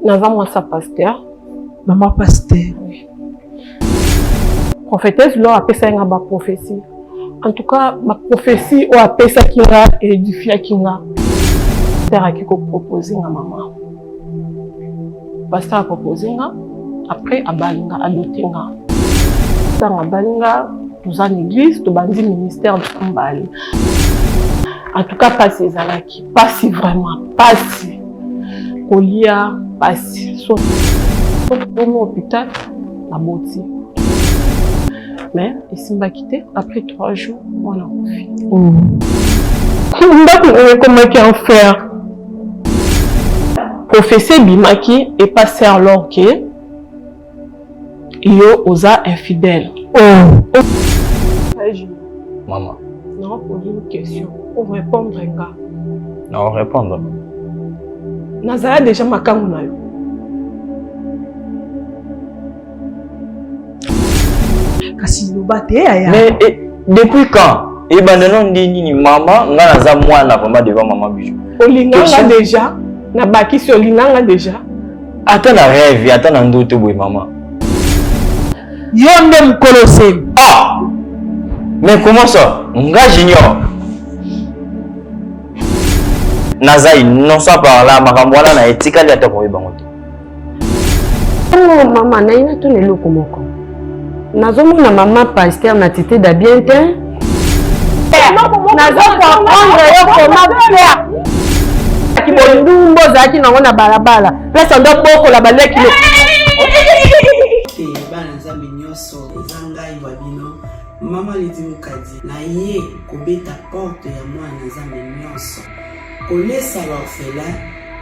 Nazamwa sa pasteur. Maman pasteur. Oui. Prophétesse, là, appelle ça une prophétie. En tout cas, ma prophétie, ou appelle ça qui va édifier qui va. Pasteur qui proposer à maman. Pasteur a proposé, après, à Balinga, à Dotenga. Dans à Balinga, nous avons une église, nous avons un ministère de Kambali. En tout cas, pas ces alaki, pas si vraiment, pas si. Kolia, pas si. Sauf au hôpital, la beauté. Mais, ici, m'a quitté, après 3 jours, on a refait. Comment qu'il en faire? Professeur Bimaki est passé alors que il y a osa infidèle. Maman. Non, poser une question. Pour répondre, gars. Non, répondre. Nazaya déjà ma kamuna yo. Kasi lobate aya. Mais depuis quand? Et ben non ni maman, nga naza mwana vraiment devant maman bijou. Olinganga déjà, na baki sur olinganga déjà. Attends la rêve, attends na ndoto boy maman. Yonde mkolose. Ah! Mais comment ça? Nga junior. Nazai non ça par là makambo wana na etika ndi atako yebangoto. Oh maman na ina to neloko moko. Nazomona maman pasteur na tité da bien te. Nazo comprendre yo comment faire. Ki bondumbo zaki nango na balabala. Place ndo boko la baleki. Bana nzambe nyonso ezangai wabino mama leti mukadi na ye kobeta porte ya mwana nzambe nyonso kolesa l'orphelin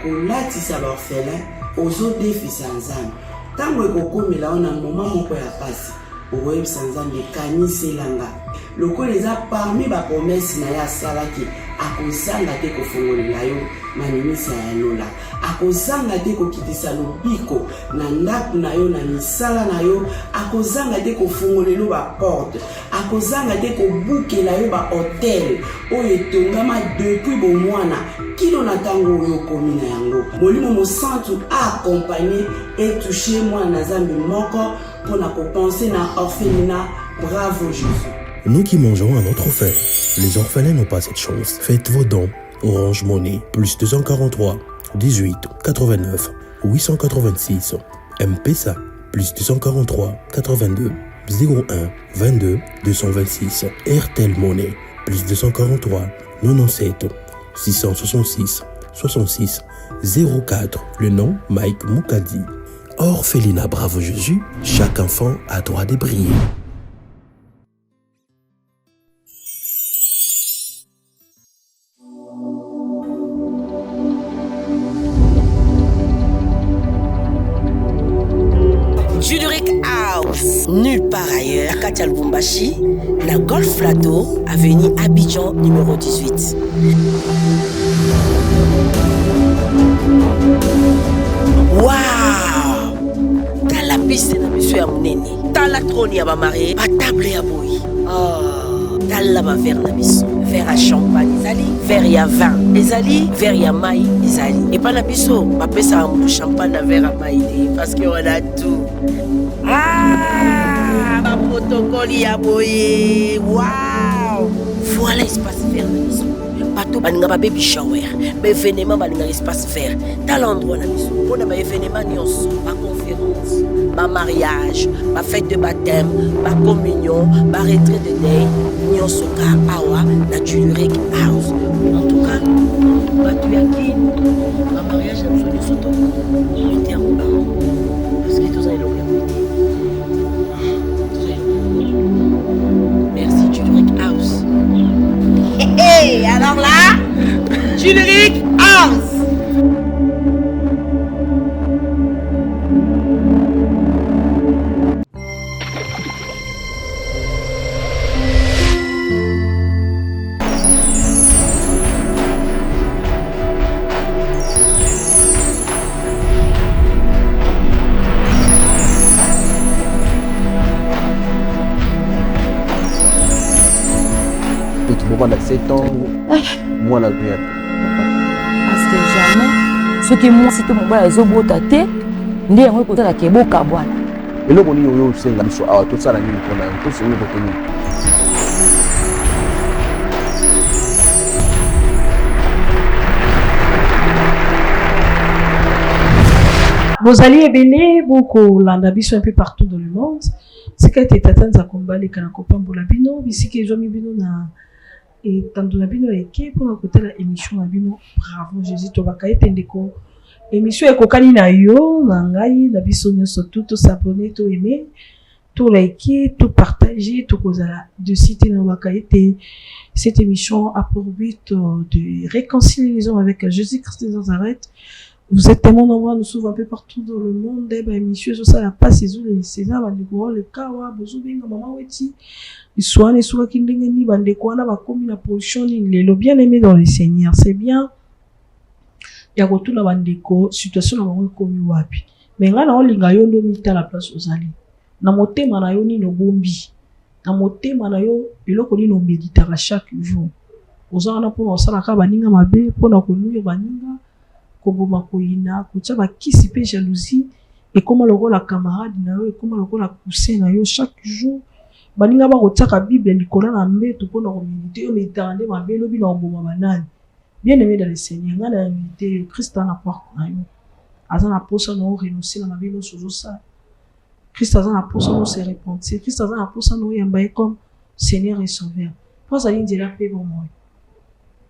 kolatisa l'orphelin ozodefisa nzambe ntango ekokomela ona moma moko ya pasi okoyebisa nzambe kaniselanga lokola eza parmi bapromese na ye asalaki akozanga te kofongolela yo na minisa ya lola akozanga te kokitisa lobiko na ndako na yo na misala na yo akozanga te kofongolela baporte akozanga te kobukela yo bahotel oyo etongama depuis bomwana kino na ntango oyo okomi na yango molimo mosantu accompagné et touché mwana na nzambe moko mpona kopense na orphelinat. Bravo Jésus. Nous qui mangeons à notre faim, les orphelins n'ont pas cette chance. Faites vos dons. Orange Money, plus 243 18 89 886. M-Pesa, plus 243 82 01 22 226. Airtel Money, plus 243 97 666 66 04. Le nom Mike Moukadi. Orphelinat Bravo Jésus, chaque enfant a droit de briller. Juduric House, nulle part ailleurs, Katia Lubumbashi, la Golf Plateau, avenue Abidjan numéro 18. Waouh! T'as la piste de monsieur Amouneni, t'as la trône à ma mariée, pas table à bouillie. Oh, t'as la verre na biso, verre à champagne, ezali, verre à vin, ezali, verre à maï, ezali. Et pas la biso, ma pèse à un champagne à verre à maï, parce qu'on a tout. Ah, ma protocole à bouillie, waouh! Voilà l'espace vert na biso. Bateau balinga ba baby shower, ba événement balinga espace vert. Dans l'endroit na biso, on a ba événement nyonso, ba conférence, ba mariage, ba fête de baptême, ba communion, ba retraite de day, nyonso ka awa na Juduric House. En tout cas, ba tu yaki, ba mariage na biso nyonso to. Mettez en bas. Parce que tous allez l'oublier. Merci Juduric House. Hey, alors là, Juduric House. Pendant 7 ans, moi la vie. Parce que jamais soki mwasi to mobali azobota te nde yango ekozalaka eboka bwana eloko nini oyo osenga biso awa tosala nini mpona yo tosengeli kote nini bozali ebele bokolanda biso un peu partout dans le monde sika ete tata nzambe aleka na kopambola bino bisika ezwami bino na etando na bino eke mpona kotala émission na bino bravo jésus tobaka ete ndeko émission ekokani na yo na ngai na biso nyonso tu tosabone toaime tolike topartage tokozala de cité na baka ete cette émission a pour but de réconcilier les hommes avec Jésus-Christ de Nazareth. Vous êtes tellement nombreux à nous suivre un peu partout dans le monde. Eh ben, monsieur, ça n'a pas ces les César, le Kawa, Bozubinga, Maman Weti, les soins, les soins qui n'ont pas de quoi, n'a commis la position, les bien aimé dans les seigneurs. C'est bien. Il y a retour dans la situation dans le commis wapi. Mais là, on linga yo ndo mita la place aux alliés. Na moté manayo ni no bombi. Na moté manayo, eloko ni no méditera chaque jour. Aux ana pour ça la baninga mabe, pour na konuyo baninga. Koboma koina kotia bakisi pe jalousie et comment le rôle la camarade na yo et comment le rôle la pousser na yo chaque jour baninga ba kotiaka bible likola na mbeto pona ko méditer yo métande mabe lobi na oboma banani bien aimé dans le Seigneur ngana invité Christ na porte na yo azana posa no renoncer na mabe no sozo ça Christ azana posa no se repentir Christ azana posa no yamba comme Seigneur et Sauveur pour ça dit la paix pour moi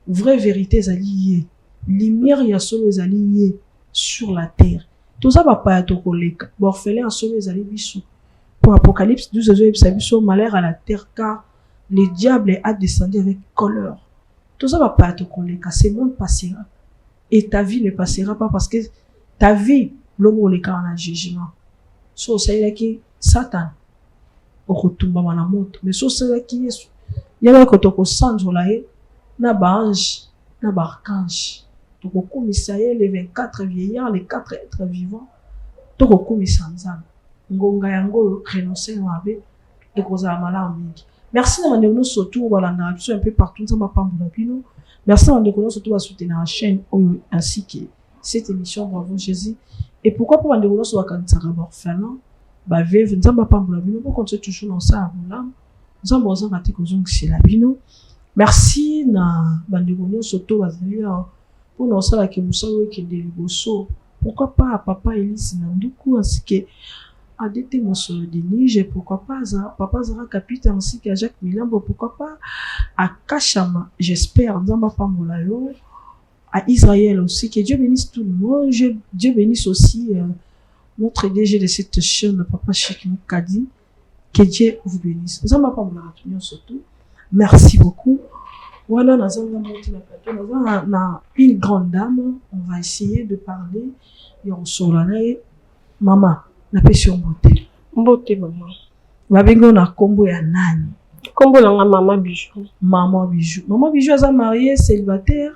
vraie vérité zali lumière ya solo ezali ye sur la terre toza papa ya tokoleka borfelin ya solo ezali biso pour Apocalypse 12 ezobebisa biso malheur à la terre car le diable a descendu avec colère toza papa ya tokoleka ce monde passera et ta vie ne passera pas parce que ta vie lobo oleka na jugement so osalelaki Satan okotumbama na moto mais so osalelaki Yesu yaba kotokosanzola ye na baange na baarchange tokokumisa ye les 24 vieillards les 4 êtres vivants tokokumisa nzambe ngonga yango renoncer mabe ekozala malamu mingi merci na bandeko nyonso surtout balanda biso un peu partout nzambe apambola bino merci na bandeko nyonso surtout basoutenir la chaîne ainsi que cette émission bravo Jésus et pourquoi pas bandeko nyonso bakanisaka baorphelin baveuve nzambe apambola bino po continuer toujours dans ça bolamu nzambe ozanga te kozongisela bino merci na bandeko nyonso surtout bazali pour nous ça que nous savons que des liboso pourquoi pas papa Elise Nanduku ainsi que Adete Monsolo Denige pourquoi pas papa Zara Capitaine ainsi que Jacques Milambo pourquoi pas à Kachama j'espère dans ma famille à Israël aussi que Dieu bénisse tout le monde Dieu bénisse aussi notre DG de cette chaîne papa Cheikh Moukadi que Dieu vous bénisse dans ma famille surtout merci beaucoup. Voilà, nous avons une grande dame, on va essayer de parler. Et on sort là, maman, la passion beauté. Beauté, maman. Babengo na kombo ya nani? Kombo na maman Bijou. Maman Bijou. Maman Bijou, elle est mariée, célibataire?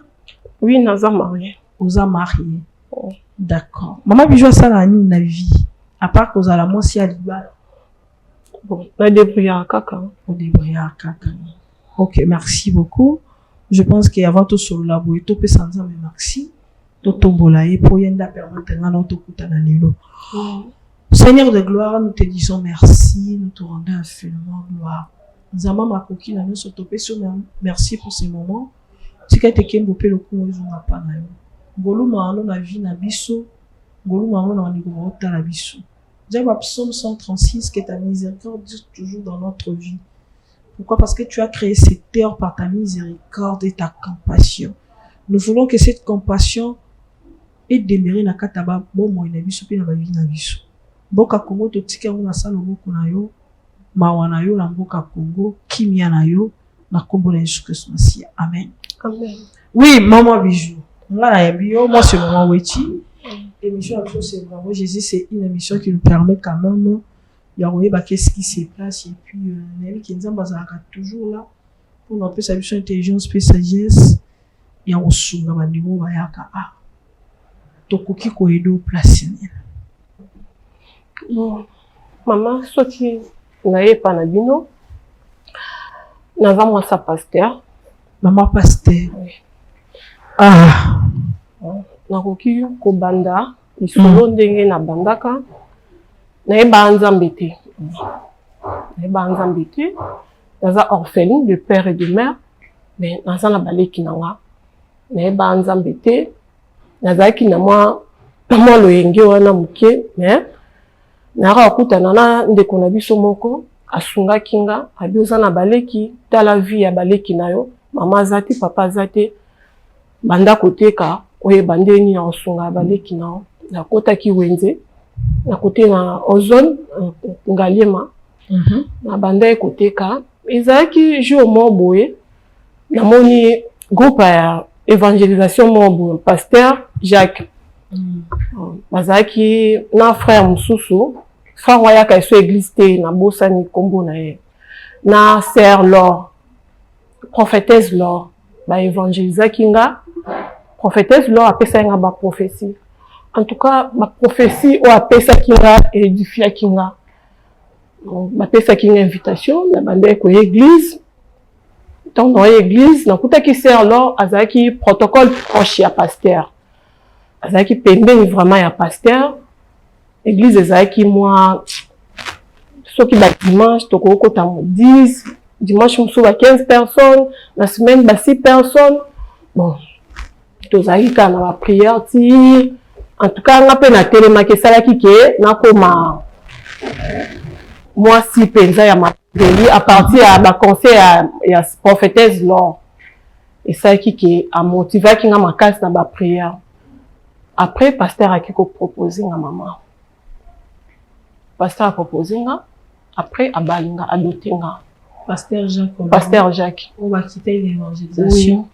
Oui, elle est mariée. Vous êtes mariée. Oh. D'accord. Maman Bijou, ça la nuit na vie. À part que vous allez moi si à l'ibal. Bon, on débrouille à caca. On débrouille à caca. Ok, merci beaucoup. Je pense qu'avant tout sur le labo, tout peut s'en dire merci. Tout tombola et pour y en permettre à notre couta dans les lots. Seigneur de gloire, nous te disons merci, nous te rendons infiniment gloire. Nous avons ma coquille, nous sommes topés sur merci pour ces moments. Si tu as été kembopé le coup, ils n'ont pas naïo. Golo maano na vie na biso, golo maano na nigoro ta la biso. J'ai ma psaume 136 que ta miséricorde dure toujours dans notre vie. Pourquoi? Parce que tu as créé cette terre par ta miséricorde et ta compassion. Nous voulons que cette compassion ait demeuré na kataba bon moi na biso pe na ba vie na biso. Boka Congo to tika ngona sala boko na yo, mawa na yo na mboka Congo, kimia na yo na kombo na Jésus Christ Messie. Amen. Amen. Oui, maman Bijou. Ngana ya bio, moi c'est maman Weti. Émission à c'est vraiment Jésus, c'est une émission qui nous permet quand même Yahweh, qu'est-ce qui se passe, et puis, Nelly Kenzamba Zara toujours là, pour nous appeler sa mission intelligence, puis sagesse, Yahweh Sunga Bandimo Bayaka, Tokoki Koedo place. Bon, maman, soit tu n'avais pas Nabino, Naza moi sa pasteur. Maman pasteur. Oui. Ah. nakoki kobanda lisolo ndenge na bandaka nayeba nzambe te. Nayeba nzambe te. Naza orpheline de père et de mère, mais naza na baleki nanga. Nayeba nzambe te. Nazaki na mwa loyenge wana muke, mais nara okutana na ndeko na biso moko asungaki nga abioza na baleki tala vie ya baleki na yo mama zati papa zati banda koteka oye bandeni na osunga baleki na na kota ki wenze na kote na ozone ngaliema na banda ekoteka ezaki jour moboye na moni groupe ya évangélisation moboye pasteur Jacques bazaki na frère mususu frère waya ka so église te na bosani kombo na ye na sœur Laure prophétesse Laure ba évangéliser kinga prophétesse Laure apesa nga ba prophétie en tout cas ba prophétie o apesa kinga édifia kinga ba pesa kinga invitation na bande ko église dans no église na kutaki sœur Laure azaki protocole proche ya pasteur azaki pembeni vraiment ya pasteur église ezaki moi soki ba dimanche toko kota 10 dimanche musu ba 15 personnes la semaine ba 6 personnes bon tozaki kana ba prière ti en tout cas nga pe na telema ke salaki ke na koma moi si penza ya mapeli à partir ya ba conseil ya prophétesse Laure et ça qui a motivé ki nga makasi na ba prière. Après, pasteur a proposé à maman. Pasteur a proposé nga. Après, a balinga, adopté nga. Pasteur Jacques. Pasteur Jacques. On va quitter l'évangélisation. Oui.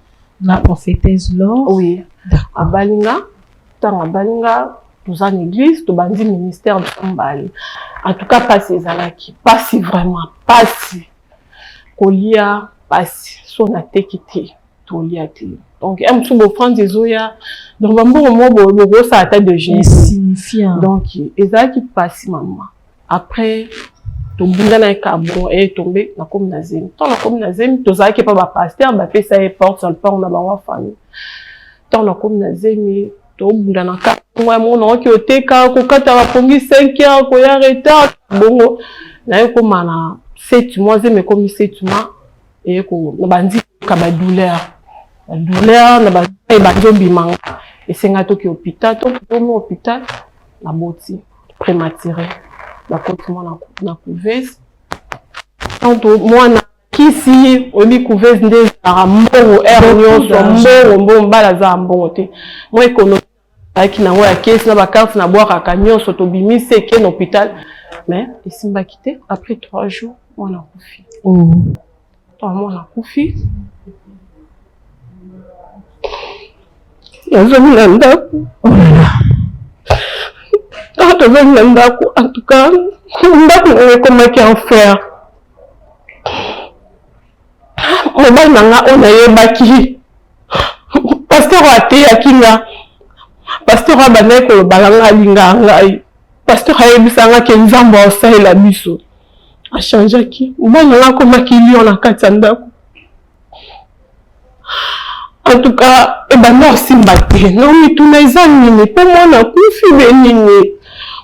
La prophétesse Laure. Oui. A balinga. Tant a balinga, nous en église, tout bandi ministère de Kambali. En tout cas, pas ces alaki. Pas si vraiment. Pas si. Kolia, pas si. Son a tekité. Tolia te. Donc, un petit peu de des oya. Donc, bon, ça a tête de génie. Insignifiant. Donc, ça qui passe, maman. Après, tout le monde a est tombé dans la commune Nazem. Dans la commune Nazem, tout ça qui est pas pasteur, bah, fait ça, porte sur le port, on a ma famille. Dans la commune Nazem, tout le monde a moi, mon nom qui est au TK, quand tu as répondu 5 heures, qu'on y a retard, bon, là, comme on a 7 mois, mais comme 7 mois, et qu'on a dit qu'il y a douleur. La douleur, na ba bimanga et c'est ngato ki hôpital to mo hôpital na boti prématuré la continue na couveuse quand moi na kisi oli couveuse nde za mbongo nyoso mbongo mbala za mbongo te moi économie aki na ya kesi na ba carte na boire ka nyoso to bimise ke na hôpital mais isimba quitté après 3 jours moi na kufi moi na kufi. En tout cas, comment en faire? On a baki. Pasteur a été à Kinga. Pasteur a bané ko balanga linga ngai. Pasteur a ebisanga ke nzambo osala biso. A changer ki. Moi na comment ki on a katanda. En tout cas, non, Simbate, non, mais tout les amis, pour moi, on a confié les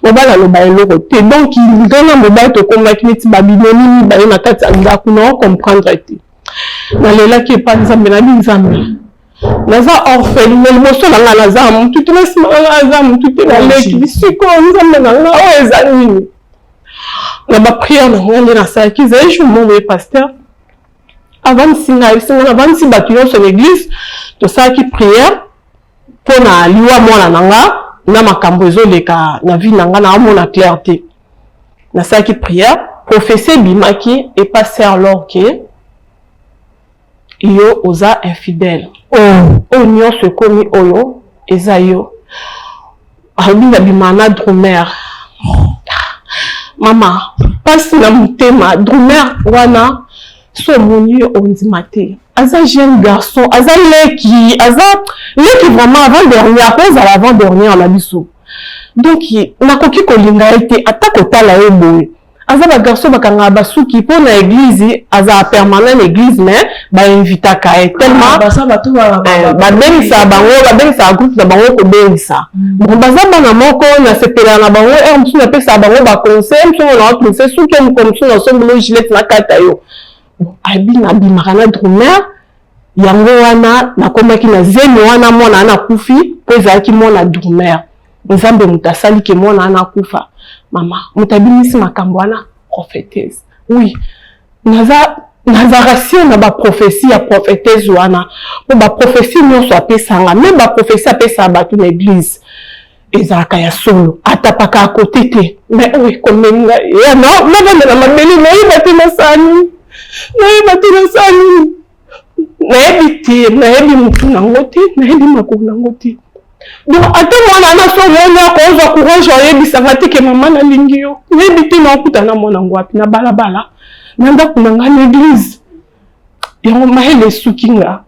on va la loba l'autre. Donc, il donne un mobile de combat qui est babylonien, il va y avoir un comprendre. Dans les là qui est par exemple, la Nizambi. Naza orpheline, mais le morceau dans la Nazam, tout le reste, la Nazam, tout est dans l'équipe, c'est quoi, nous sommes dans les amis. On a prié, on est dans ça, qu'ils aient joué mon pasteur. Avant de bâtir sur l'église, tout ça qui prière pour na liwa mwana nanga na makambo ezoleka na vie nanga na mona clarté na ça qui prière professeur bimaki et pasteur Lorke yo oza infidèle o nyo se komi oyo ezayo abinda bimana dromer mama passe na mutema dromer wana so moni ondimate aza jeune garçon aza leki vraiment avant dernier après à l'avant dernier la biso donc nakoki kolinga ete atako tala eboye aza ba garçon bakanga basuki po na église aza permanent église mais ba invita ka tellement basa batu ba bengisa groupe na bango ko bengisa bon baza bana moko na sepela na bango musu na pesa bango ba conseil musu na conseil suki mu comme na sombo gilet na kata yo abi na bimaka na drummer yango wana nakomaki na zemi wana mwana ana kufi po ezalaki mwana drummer nzambe mutasali ke mwana ana kufa mama mutabimisi makambo wana prophétesse oui naza ratio na ba prophétie ya prophétesse wana po ba prophétie nyonso apesanga même ba prophétie apesa bato na église ezalaka ya solo atapaka à côté te mais oui comme ya non na mabeli nayiba te nasani nayebi te nayebi mutu nango te nayebi makolo nango te donc ata mwana na so mwana akozwa courage ayebisanga te ke mama nalingi yo nayebi te naokuta na mwana ngo wapi na balabala na ndako na nga na église yango mayele esuki nga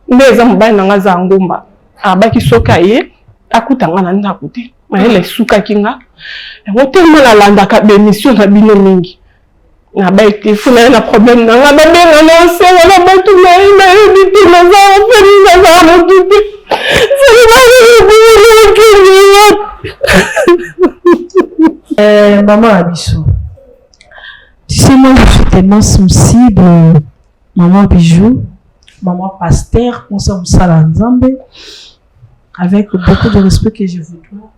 nde eza mobali na nga aza ngomba abaki soki aye akuta nga na ndako te mayele esukaki nga yango telema nalandaka bémission na bino mingi na ba été fou na problème na nga babenga na osenga na bato nayebi te naza ofeli naza motu te maman Abisso, tu sais, moi je suis tellement sensible, maman Bijou, maman Pasteur, on s'en sala Nzambe, avec beaucoup de respect que je vous dois.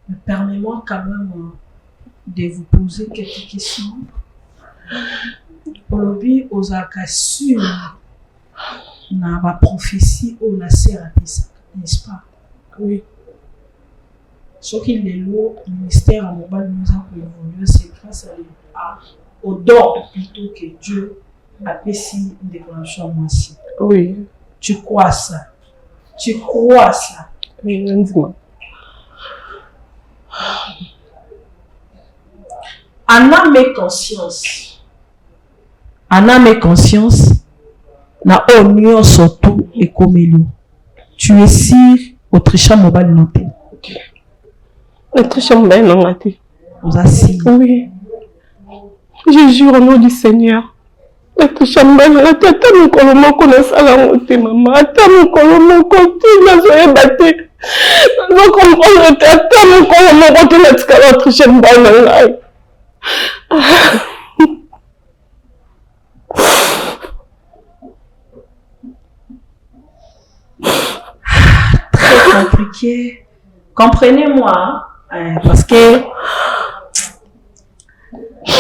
Mais permets-moi quand même de vous poser quelques questions. Aujourd'hui, aux accassures, na ba prophétie ou la sœur Apisa, n'est-ce pas? Oui. Ce qui est le ministère à mobile nous a évolué, c'est grâce au don plutôt que Dieu a fait une déclaration à moi aussi. Oui. Tu crois ça? Tu crois ça? Oui, dis-moi. En âme et conscience. En âme et conscience. Na union surtout et comme lui. Tu es si Autrichien mobile noté. Autrichien mobile noté. Vous asseyez. Oui. Je jure au nom du Seigneur. Autrichien mobile noté. Ata mokolo moko na sala ngote mama. Ata mokolo moko ti na zoye batte. Nazo comprendre te ata mokolo moko ti na tika Autrichien mobile na ngai. Très compliqué. Comprenez-moi, hein, parce que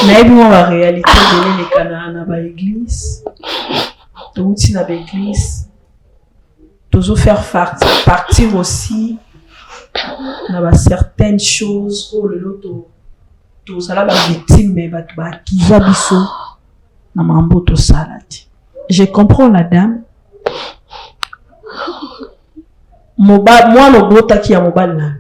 naïbement la réalité de les Canaan à l'église, tout dans l'église, toujours faire partir aussi dans certaines choses où le lot tout ça là la victime mais bah qui va biso na mambo to salade. Je comprends la dame. Moi le gros taki ya mobile na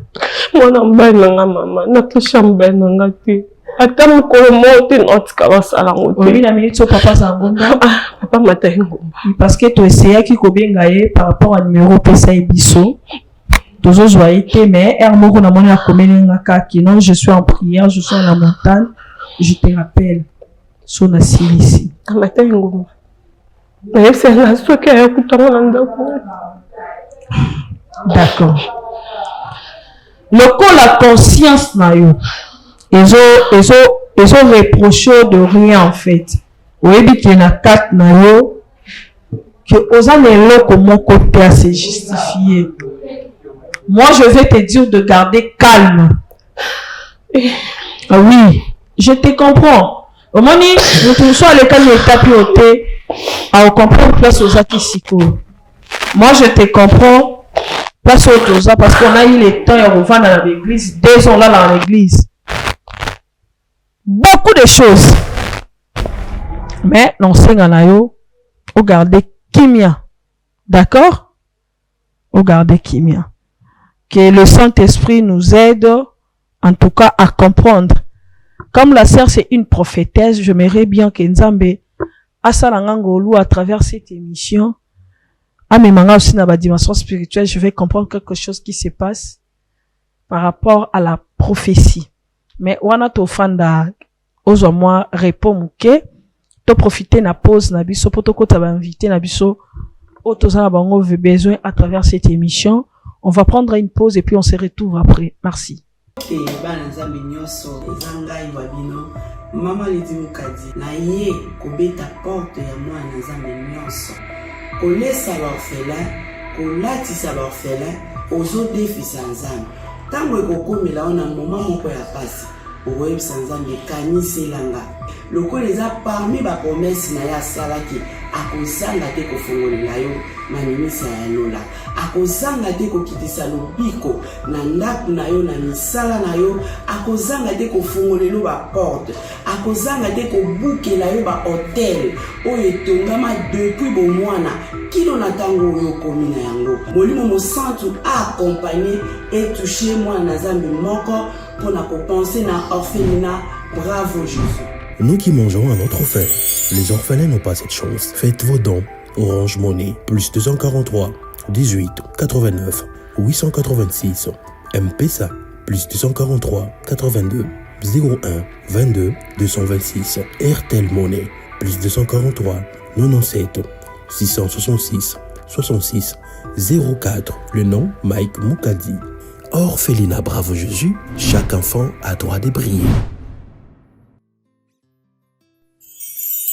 moi na mobile na mama na tosha mobile na ngati ata mokolo mote notika basala ngote oui na minute papa Zangonda papa Matayi Ngomba parce que tu essayais qui kobenga ye par rapport à numéro pesa ebiso toujours joyeux mais moko na moni akomelenga kaki non je suis en prière je suis à la montagne je te rappelle son asili Matayi Ngomba mais c'est la soki ya kutanga na ndako. D'accord. Le la conscience na yo. Ils ont reproché de rien en fait. Oui, bien qu'il y a quatre na yo que aux années comment côté à se justifier. Moi, je vais te dire de garder calme. Oui, je te comprends. Au moment où nous tous à l'école de tapioter, à comprendre place aux akisiko. Moi, je te comprends. Place aux autres, parce qu'on a eu le temps et on va dans l'église. 2 ans là dans l'église. Beaucoup de choses. Mais non, c'est ganayo. Regardez Kimia. D'accord? Regardez Kimia. Que le Saint-Esprit nous aide, en tout cas, à comprendre. Comme la sœur, c'est une prophétesse, j'aimerais bien que Nzambe, Asalangangolu, à travers cette émission, mais maintenant aussi dans la dimension spirituelle, je vais comprendre quelque chose qui se passe par rapport à la prophétie. Mais on a ozwa moi repos muke to profiter na pause na biso poto kota ba invité na biso autoza na bango besoin à travers cette émission. On va prendre une pause et puis on se retrouve après. Merci. Bana nzambe nyonso eza ngai wa bino mama leti mukadi na ye kobeta porte ya mwana nzambe nyonso kolesa baorphelin kolatisa baorphelin ozodefisa nzambe ntango ekokomela ona moma moko ya pasi okoyebisa nzambe kaniselanga lokola eza parmi bapromese na ye asalaki akozanga te kofongolela yo manimisa ya lola akozanga te kokitisa lobiko na ndako na yo na misala na yo akozanga te kofongolela baporte akozanga te kobukela yo bahotel oyo etongama depuis bomwana kino na ntango oyo okomi na yango molimo mosantu aakompagne etouche mwana nzambe moko mpona kopense na orphelinat. Bravo Jésus. Nous qui mangeons à notre faim, les orphelins n'ont pas cette chance. Faites vos dons. Orange Money, plus 243 18 89 886. M-Pesa, plus 243 82 01 22 226. RTL Money, plus 243 97 666 66 04. Le nom Mike Moukadi. Orphelinat Bravo Jésus, chaque enfant a droit de briller.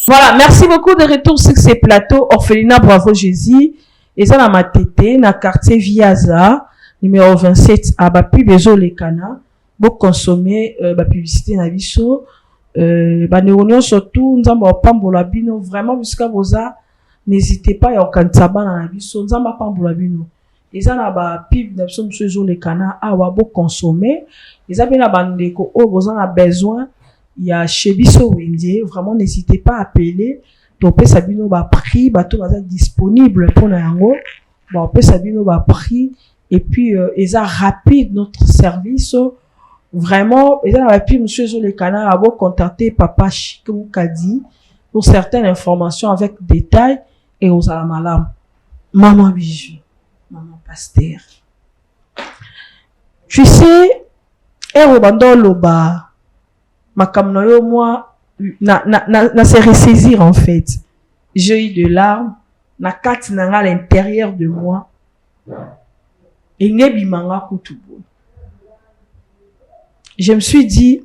Voilà, merci beaucoup de retour sur ces plateaux. Orphelinat Bravo Jésus. Et ça, dans ma tête, dans quartier Viaza, numéro 27, à Bapi Bezo Lekana. Beaucoup consommer, la publicité na biso. Néonion surtout, nous avons pambola bino. Vraiment, jusqu'à Boza, n'hésitez pas, il y a aucun tabac dans la biso. Nous avons pambola bino. Et ça, na ba pib, na biso, Bezo Lekana, à wabo consommer. Et ça, bien, na bandeko, oh, vous en a besoin. Il y a chez Bisso Wendy, vraiment n'hésitez pas à appeler. Donc, Sabino va prix, bateau va être disponible pour nous. Bon, Sabino va prix. Et puis, ils ont rapide notre service. Vraiment, ils ont rapide, monsieur Zolekana, à vous contacter Papa Chikoukadi pour certaines informations avec détails et aux alamalam. Maman bijou, maman pasteur. Tu sais, et au bandolo ba. Makamno yo moi na se ressaisir en fait. J'ai eu de larmes na kati nanga à l'intérieur de moi. Et ngebi manga kutubo. Je me suis dit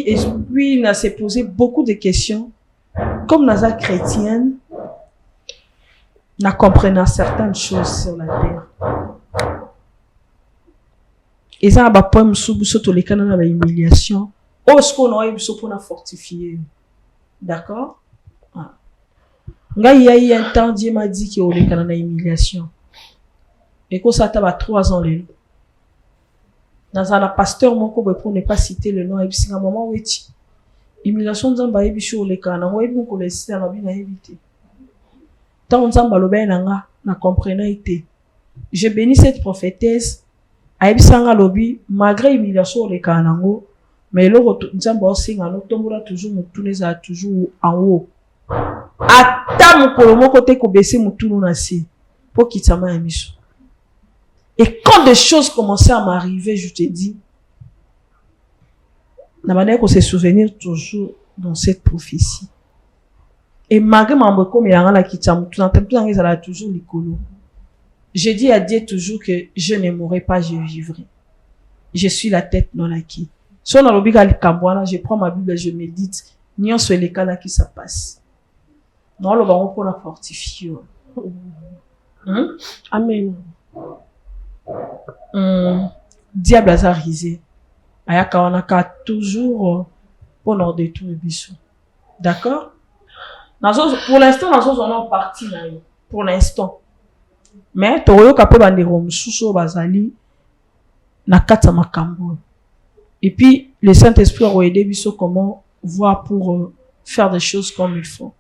et puis na s'est posé beaucoup de questions comme naza chrétienne na comprenant certaines choses sur la terre. Et ça, bah, pour me soutenir les canaux de humiliation. Oh, ce qu'on a eu pour fortifier. D'accord? Il y a eu un temps, Dieu m'a dit qu'il y a eu les canaux de humiliation. Et que ça t'a 3 ans, les dans un pasteur, mon co, pour ne pas citer le nom, et puis c'est un moment où humiliation, nous avons eu sur les canaux, où nous connaissons la vie, évité. Tant nous avons le bien, n'a comprenant été. Je bénis cette prophétesse. Aïbisanga lobi, malgré l'humiliation les kanango, mais le nzamba osinga no tombola toujours mutuneza toujours en haut. Ata mukolo moko te ko baisser mutunu na si pour kitama emiso. Et quand des choses commençaient à m'arriver, je te dis, na manière qu'on se souvenir toujours dans cette prophétie. Et malgré mambo comme il y a la kitama mutuna templa ngeza toujours likolo. Je dis à Dieu toujours que je ne mourrai pas, je vivrai. Je suis la tête non acquis. Si on a l'obligé à l'Ikambouana, je prends ma Bible et je médite. N'y en soit les cas là qui ça passe. Non, le baron pour la fortifier. Amen. Diable a risé. Ayaka on a toujours pour notre détour et bisou. D'accord? Pour l'instant, nous sommes partis là. Pour l'instant. Mais toroyo kape bandero mususu bazali na kata makambo. Et puis le Saint-Esprit a aidé biso comment voir pour faire des choses comme il faut.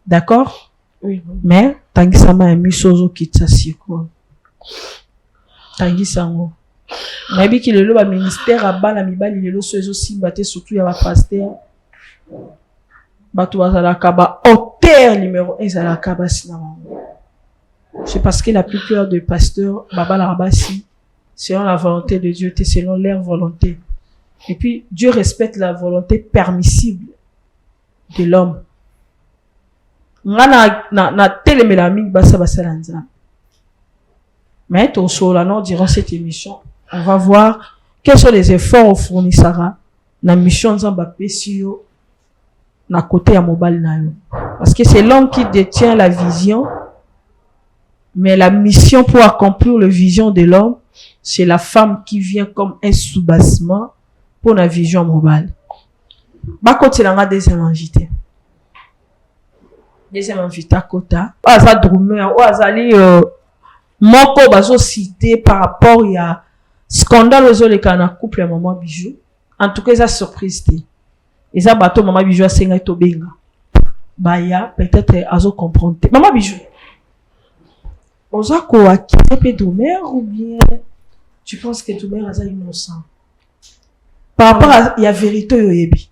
D'accord? Oui. Mais tangi sama emisozo kitasi ko. Tangi sango. Nabi ki lelo ba ministère abana mibali lelo sozo simbate surtout ya ba pasteur. Batu bazalaka ba hauteur numéro 1 ezalaka basi na bango. C'est parce que la plupart des pasteurs, Baba Larabasi, selon la volonté de Dieu, c'est selon leur volonté. Et puis, Dieu respecte la volonté permissible de l'homme. Mais durant cette émission, on va voir quels sont les efforts au fournissara na mission Nzambapesio na côté à mobile nayo. Parce que c'est l'homme qui détient la vision, mais la mission pour accomplir la vision de l'homme, c'est la femme qui vient comme un soubassement pour la vision mobile. Ba côté là deuxième invité. Deuxième invité à Kota. Aza drummer, ou azali moko bazo cité par rapport à scandale aux les kana couple à maman Bijou. En tout cas, ça surprise té. Et ça bateau maman Bijou a senga to benga. Baya peut-être azo comprendre. Maman Bijou. Oza ko akite pe drummer ou bien tu penses que drummer aza innocent? Par rapport à la vérité yoyebi.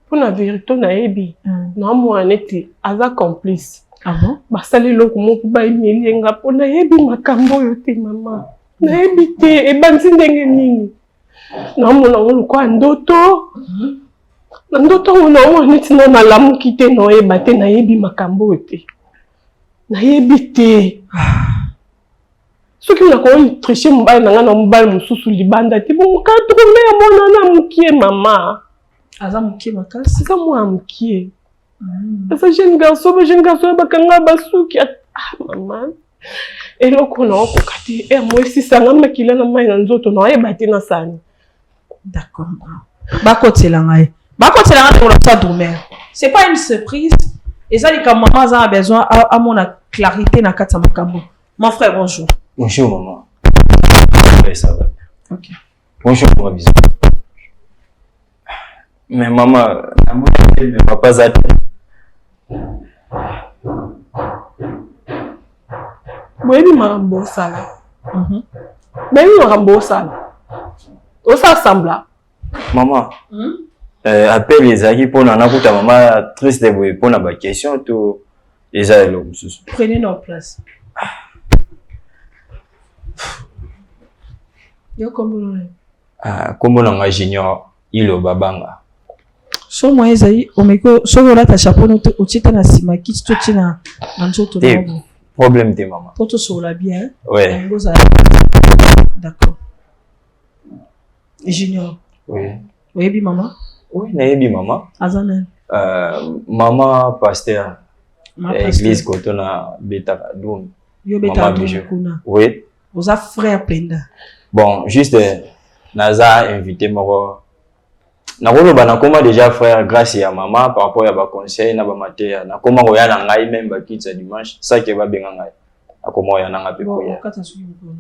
Pour la vérité nayebi. Non moi nete aza complice. Ah bon? Basali loko moko ba imilinga po nayebi makambo yote mama. Nayebi te ebanzi ndenge nini. Na mona ngolo kwa ndoto. Na ndoto na neti na malamuki te no yeba te nayebi makambo yote. Nayebi te. Soki na ko tricher mobile na ngana mobile mususu libanda te bon ka tromper ya mona na mukie mama. Aza mukie makasi. Aza mwa mukie. Asa jeune garçon bakanga basuki maman. Et loko na okokati moi si sanga makila na mai na nzoto na yeba te na sani. D'accord. Bakotela ngai. Bakotela ngai pour la drummer. C'est pas une surprise. Et ça les maman a besoin à mon clarité na kata makambo. Mon frère bonjour. Bonjour maman. Oui, ça va. OK. Bonjour maman bisous. Mais maman, mais papa Zat. Boyebi makambo sala. Boyebi makambo sala. Osa sembla. Maman. Appelle les amis pour na kuta maman triste de boye pour na ba question tout les aïeux. Prenez notre place. Yo kombo kombo na junior ilo babanga. So moi ezali omeko so la ta chapeau note otita na sima kiti to tina na nzoto na problème de maman. Poto so la bien. Ouais. D'accord. Junior. Oui. Oui maman. Oui, nayebi maman. Azana. Maman pasteur. Église kotona beta dum. Yo beta dum kuna. Oui. Oza frère Penda. Bon, juste naza invité moko. Nakolo ba nakoma déjà frère grâce à maman par rapport à ba conseil na ba mater nakoma ko ya na ngai même ba kitsa dimanche ça ke ba benga ngai nakoma ya na nga pe ko ya kata suki ko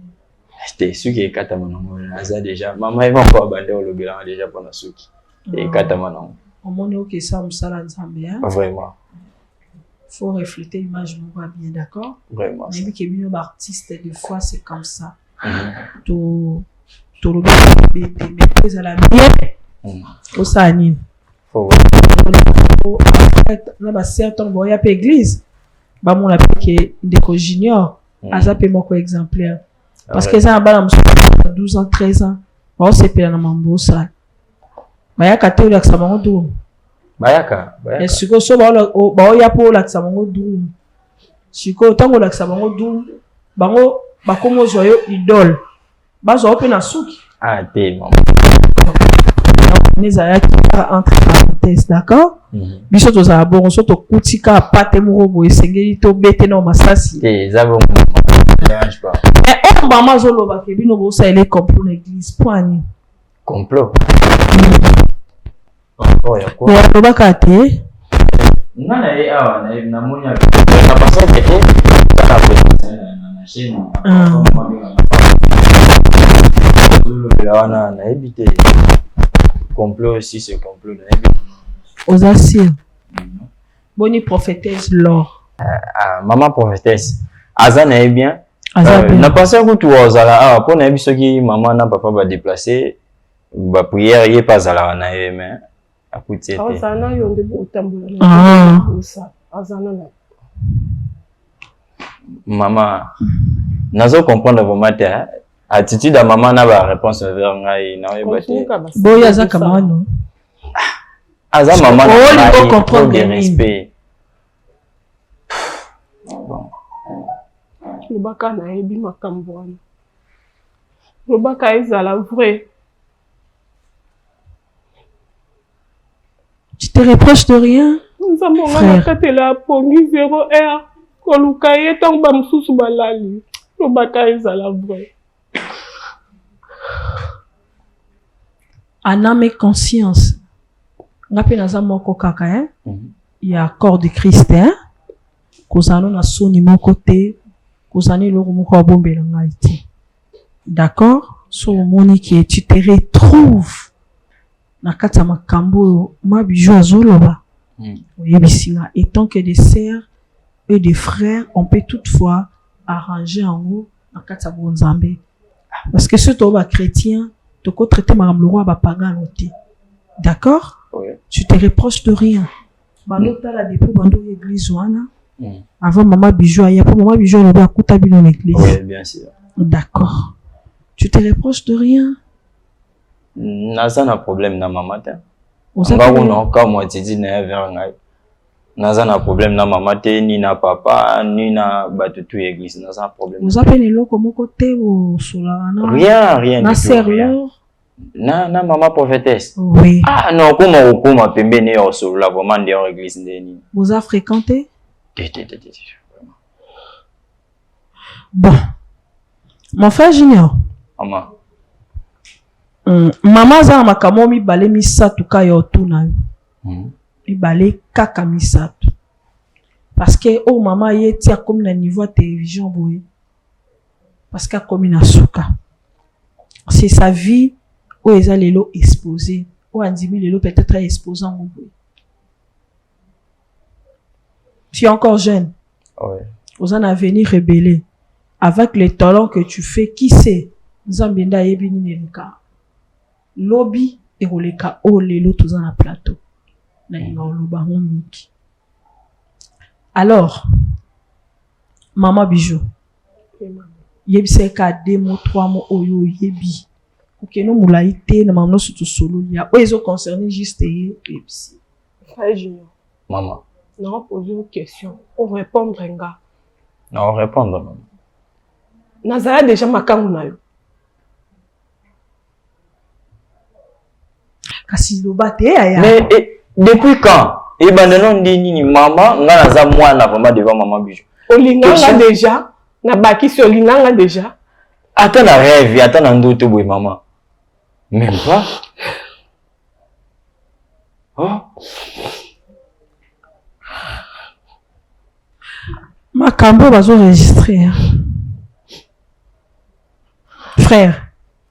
c'était suki kata manango naza déjà maman eva ko bande o lobela déjà pendant suki et kata manango on moni OK ça musala nzambe hein vraiment faut refléter l'image moi bien d'accord vraiment mais que bino ba artiste des fois c'est comme ça to lobela mais vous à la bien ça nini na ba certain boya pe église ba mon la que ndeko junior aza pe moko exemplaire parce que ça ba na 12 ans 13 ans ba se pe na mambo ça baya kate la sabango dum bayaka et siko so ba ya po la sabango dum siko tango la sabango dum bango ba komo joyo idole ba zo pe na suki te maman entre parenthèses, d'accord? Biso to za bon so to kutika pate moko bo esengeli to bete na masasi. Ça va dérange pas. Et on maman zo loba ke bino bo sa ele complot l'église poani. Complot. Oh ya ko. Ya loba ka te. Nana na monya na passé que ça na chaîne. Na éviter complot aussi c'est complot aux assises boni prophétesse Laure maman prophétesse azana bien na pensé que tu ozala pour na biso ki maman na papa va déplacer ba prière y pas ala na mais akuti était azana yo ndebo utambola ça azana na maman nazo comprendre vraiment attitude à maman n'a pas réponse vers ngai na yebate boya za kamano aza maman na comprendre de respect bon lobaka na yebi makambo wana lobaka ezala vrai. Tu te reproches de rien? Frère. Katela pongi 0R koluka ye tong ba msusu balali lobaka ezala vrai. En âme et conscience. Ngapi naza moko kaka hein? Il y a corps de Christ hein? Kozano na soni moko te, kozani loko moko abombela ngai te. D'accord? So moni qui tu te retrouves na kata makambo ma bijou azoloba. Oyebisinga étant que des sœurs et des frères, on peut toutefois arranger en haut na kata bonzambe. Parce que ceux qui chrétiens, tu peux traiter madame le roi pagan. D'accord? Oui. Tu te reproches de rien. Bando tala depuis bando église wana. Avant maman bijou aya pour maman bijou le ba kuta bino l'église. Oui, bien sûr. D'accord. Tu te reproches de rien? Naza na problème na maman te. Nga uno ka moi tidi na vers ngai. Naza na problème na maman te ni na papa ni na batutu église naza problème. Vous appelez loko moko te o sola na. Rien na sérieux. Na maman prophétesse. Oui. Ah non, comment pembeni o sola vraiment de église ndeni. Vous a fréquenté? Bon. Mon frère Junior. Maman. Maman za makamo mi balé misatu ka yo tuna. Mi balé kaka misatu. Parce que oh maman y tia comme na niveau télévision boy. Parce que comme na suka. C'est sa vie où eza lelo exposé. Ou andimi lelo peut-être exposant boy. Tu es encore jeune. Ouais. Vous en avenir rebellé. Avec les talents que tu fais, qui sait? Nzambenda yebi ni nelika. Lobby et roleka o lelo tous en plateau. Na inga oloba miki. Alors, maman bijou. Yebi se ka 2 mots 3 mots oyo yebi. OK no mulaité na maman surtout solo ya. O ezo concerné juste yebi. Frère Junior. Maman. Non, poser une question. On répond Renga. Non, répondre maman. Nazara déjà makangu na yo. Kasi lobate ya. Mais depuis quand? Et ben non ni maman nga naza mwana vraiment devant maman bijou. Olinganga déjà, na baki sur olinganga déjà. Attends na rêve, attends na ndoto boy maman. Même pas. Oh. Makambo bazo enregistré. Frère,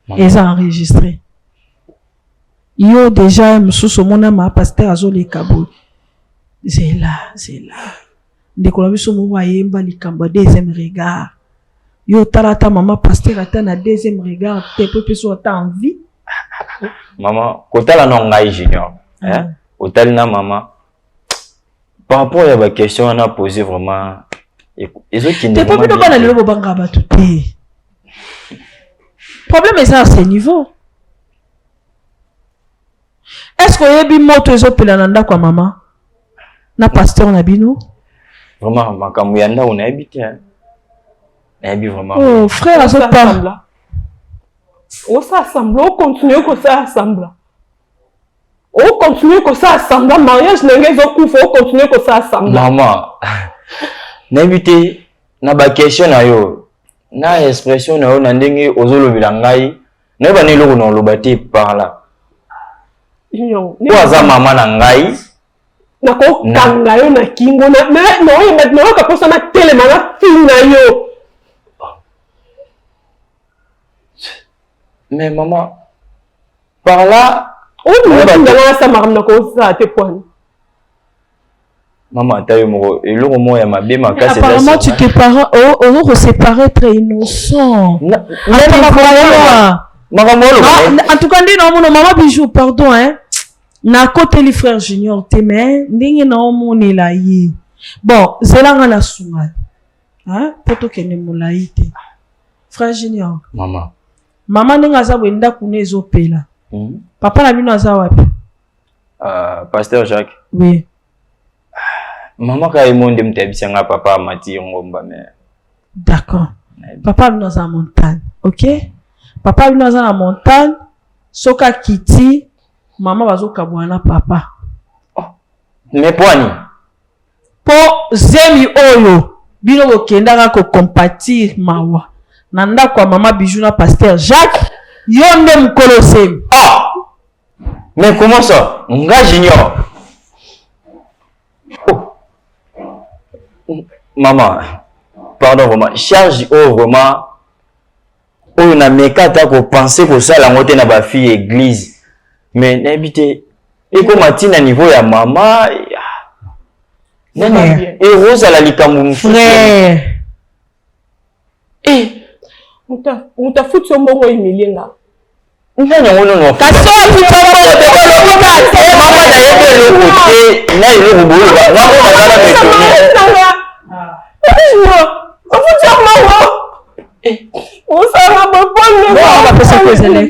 ils ont enregistré. Yo déjà msusu mona ma pasteur azo le kabo. C'est là. Ndeko biso mo wayemba likamba deuxième regard. Yo talata maman pasteur ata na deuxième regard te peu so ata envie. Maman, kotala na ngai Junior. Hein? Otali na maman. Par rapport à la question on a posé vraiment ils ont qui ne pas bien pas le banga batu te. Problème est à ce niveau. Est-ce que yebi moto ezo pelananda kwa maman na pasteur na bino? Vraiment makambo yanda on a habité hein. Na yebi vraiment. Oh frère azo pas. On s'assemble, on continue comme ça assemble. On continue comme ça assemble, mariage n'engezo kufa, on continue comme ça assemble. Maman. Na habité na ba question na yo. Na expression na yo na ndenge ozolobela ngai. Na ba ne loko na lobati par là. Oza maman na ngai nako kanga yo na kingo na no ka posa na telema na fina yo. Mais maman par là on va dans sa maman nako ça te point. Maman tayo mo eloko mo ya mabe makasi. Apparemment tu te parents on se paraît très innocent. En tout cas, maman bijou, pardon, hein. Na côté les frères Junior, mais ndenge na omone la yi. Bon, zelanga na sunga. Hein? Poto kene molaite. Frère Junior. Maman. Maman nenga za wenda kune ezopela. Papa na bino aza wapi? Pasteur Jacques. Oui. Maman ka emonde mtabisanga papa mati ngomba mais. D'accord. Papa bino aza montagne. OK? Papa bino aza na montagne. Soka kiti maman bazo kabwana papa. Oh. Mais poani. Po zemi oyo bino bokendaka ko compatir mawa. Nanda kwa mama bijou na pasteur Jacques. Yonde mukolo semi. Ah! Mais comment ça? Nga j'ignore. Oh. Maman, pardon vraiment, charge vraiment. On a mes quatre à penser que ça la montée n'a pas fille église. Mais n'habite. Et comme à niveau ya maman. Et Rose à la likamou. Frère. Eh, on t'a foutu au moment humilié là. Non. Kaso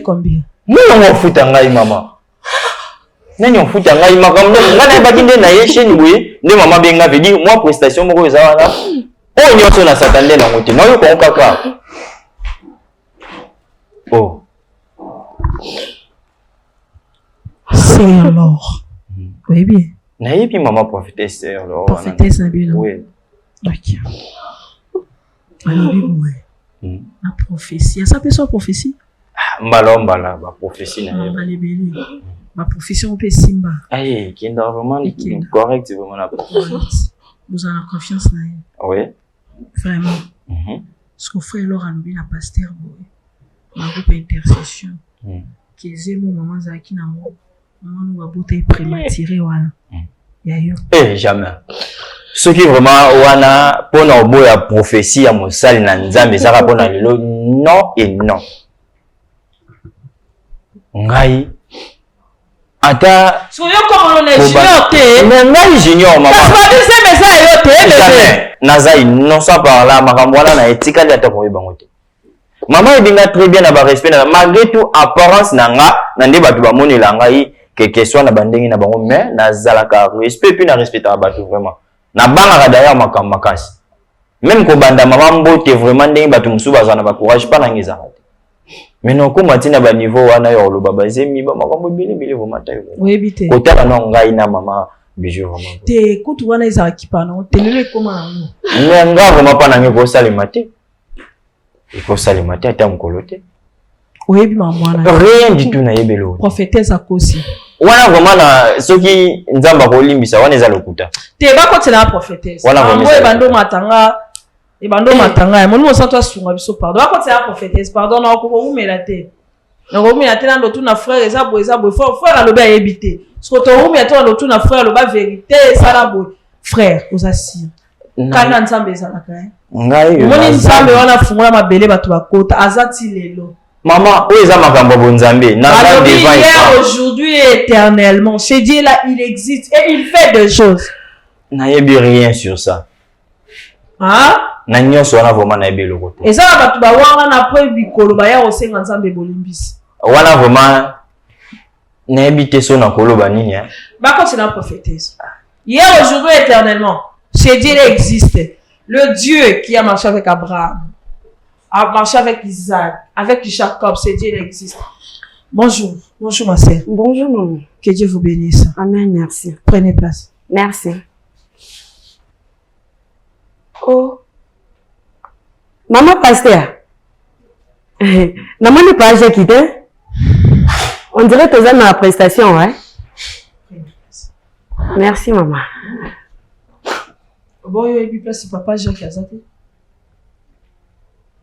combien? Non, futa ngai mama. Nani futa ngai makambo ngana bakinde na yesheni boye nde mama benga vedi moi prestation moko ezala na o nyoso na satande na ngote na yo ko kaka. Oh. C'est alors. Oui bien. Na yebi mama prophétesse alors. Prophétesse na bien. Oui. OK. Alors oui. La prophétie, ça peut être prophétie. Mbala ba prophétie na yebi. Balebeli. Ma profession peut simba. Aïe, qui est vraiment correct, c'est vraiment la prophétie. Vous avez confiance na elle. Oui. Vraiment. Ce qu'on fait alors à nous la pasteur boy. Ma groupe intercession. Qui est mon maman zaki na mo. Maman nous va botter prématuré voilà. Yayo. Eh jamais. Ce qui vraiment wana pour na boya prophétie à mon sal na nzambe zaka pour na lelo non et non. Ngai ata soyo comme on est junior té mais ngai junior maman ça va dire c'est mais ça yo té jamais nazai non ça par là makambo wana na etika li ata ko yebango té maman ebinga très bien na ba respect na malgré tout apparence na nga na nde batu ba monela ngai que soit na bandengi na bango mais nazalaka respect puis na respecter batu vraiment na banga d'ailleurs makambo makasi même ko banda maman mbote vraiment ndenge batu musuba za na ba courage pas na ngiza. Mais non, comme tu as un niveau, on a eu le baba zemi, maman, comment bili vraiment taille. Oui, bité. Côté là non, ngai na maman bijou vraiment. T'es écoute on a les équipements, non? T'es le comment? Mais nga vraiment pas na ngi ça le matin. Il faut ça le matin, t'as un coloté. Oui, bi maman. Rien du tout na yebelo. Prophétesse akosi. Wana vraiment na soki nzamba ko limbisa wana eza lokuta. T'es pas quand c'est la prophétesse. Wana vraiment. Moi bando matanga. Et bando matanga moi mo santo sunga biso pardon quand c'est la prophétesse pardon na ko ko melate na ko melate na ndo na frère eza bo frère aloba yebité ce que to ko melate na ndo na frère aloba vérité ça la bo frère osasi kana nzambe eza na kai ngai moni nzambe wana fungula mabele batu bakota azati lelo maman o eza makambo bonzambe na ba devant hier aujourd'hui et éternellement chez Dieu là il existe et il fait des choses na yebi rien sur ça hein na nyonso wana vraiment na yebi loko te eza batu ba wanga na pre bikolo ba ya osenga nzambe bolimbisi wana vraiment na yebi te so na koloba nini hein ba quand c'est la prophétesse hier aujourd'hui éternellement chez Dieu il existe le Dieu qui a marché avec Abraham a marché avec Isaac avec Jacob c'est Dieu il existe. Bonjour ma sœur. Bonjour maman. Que Dieu vous bénisse. Amen, merci. Prenez place. Merci. Oh. Maman pasteur. Maman n'est pas âgée qui t'est. On dirait que tu as ma prestation, ouais. Merci maman. Bon, il y a eu place papa Jacques Azate.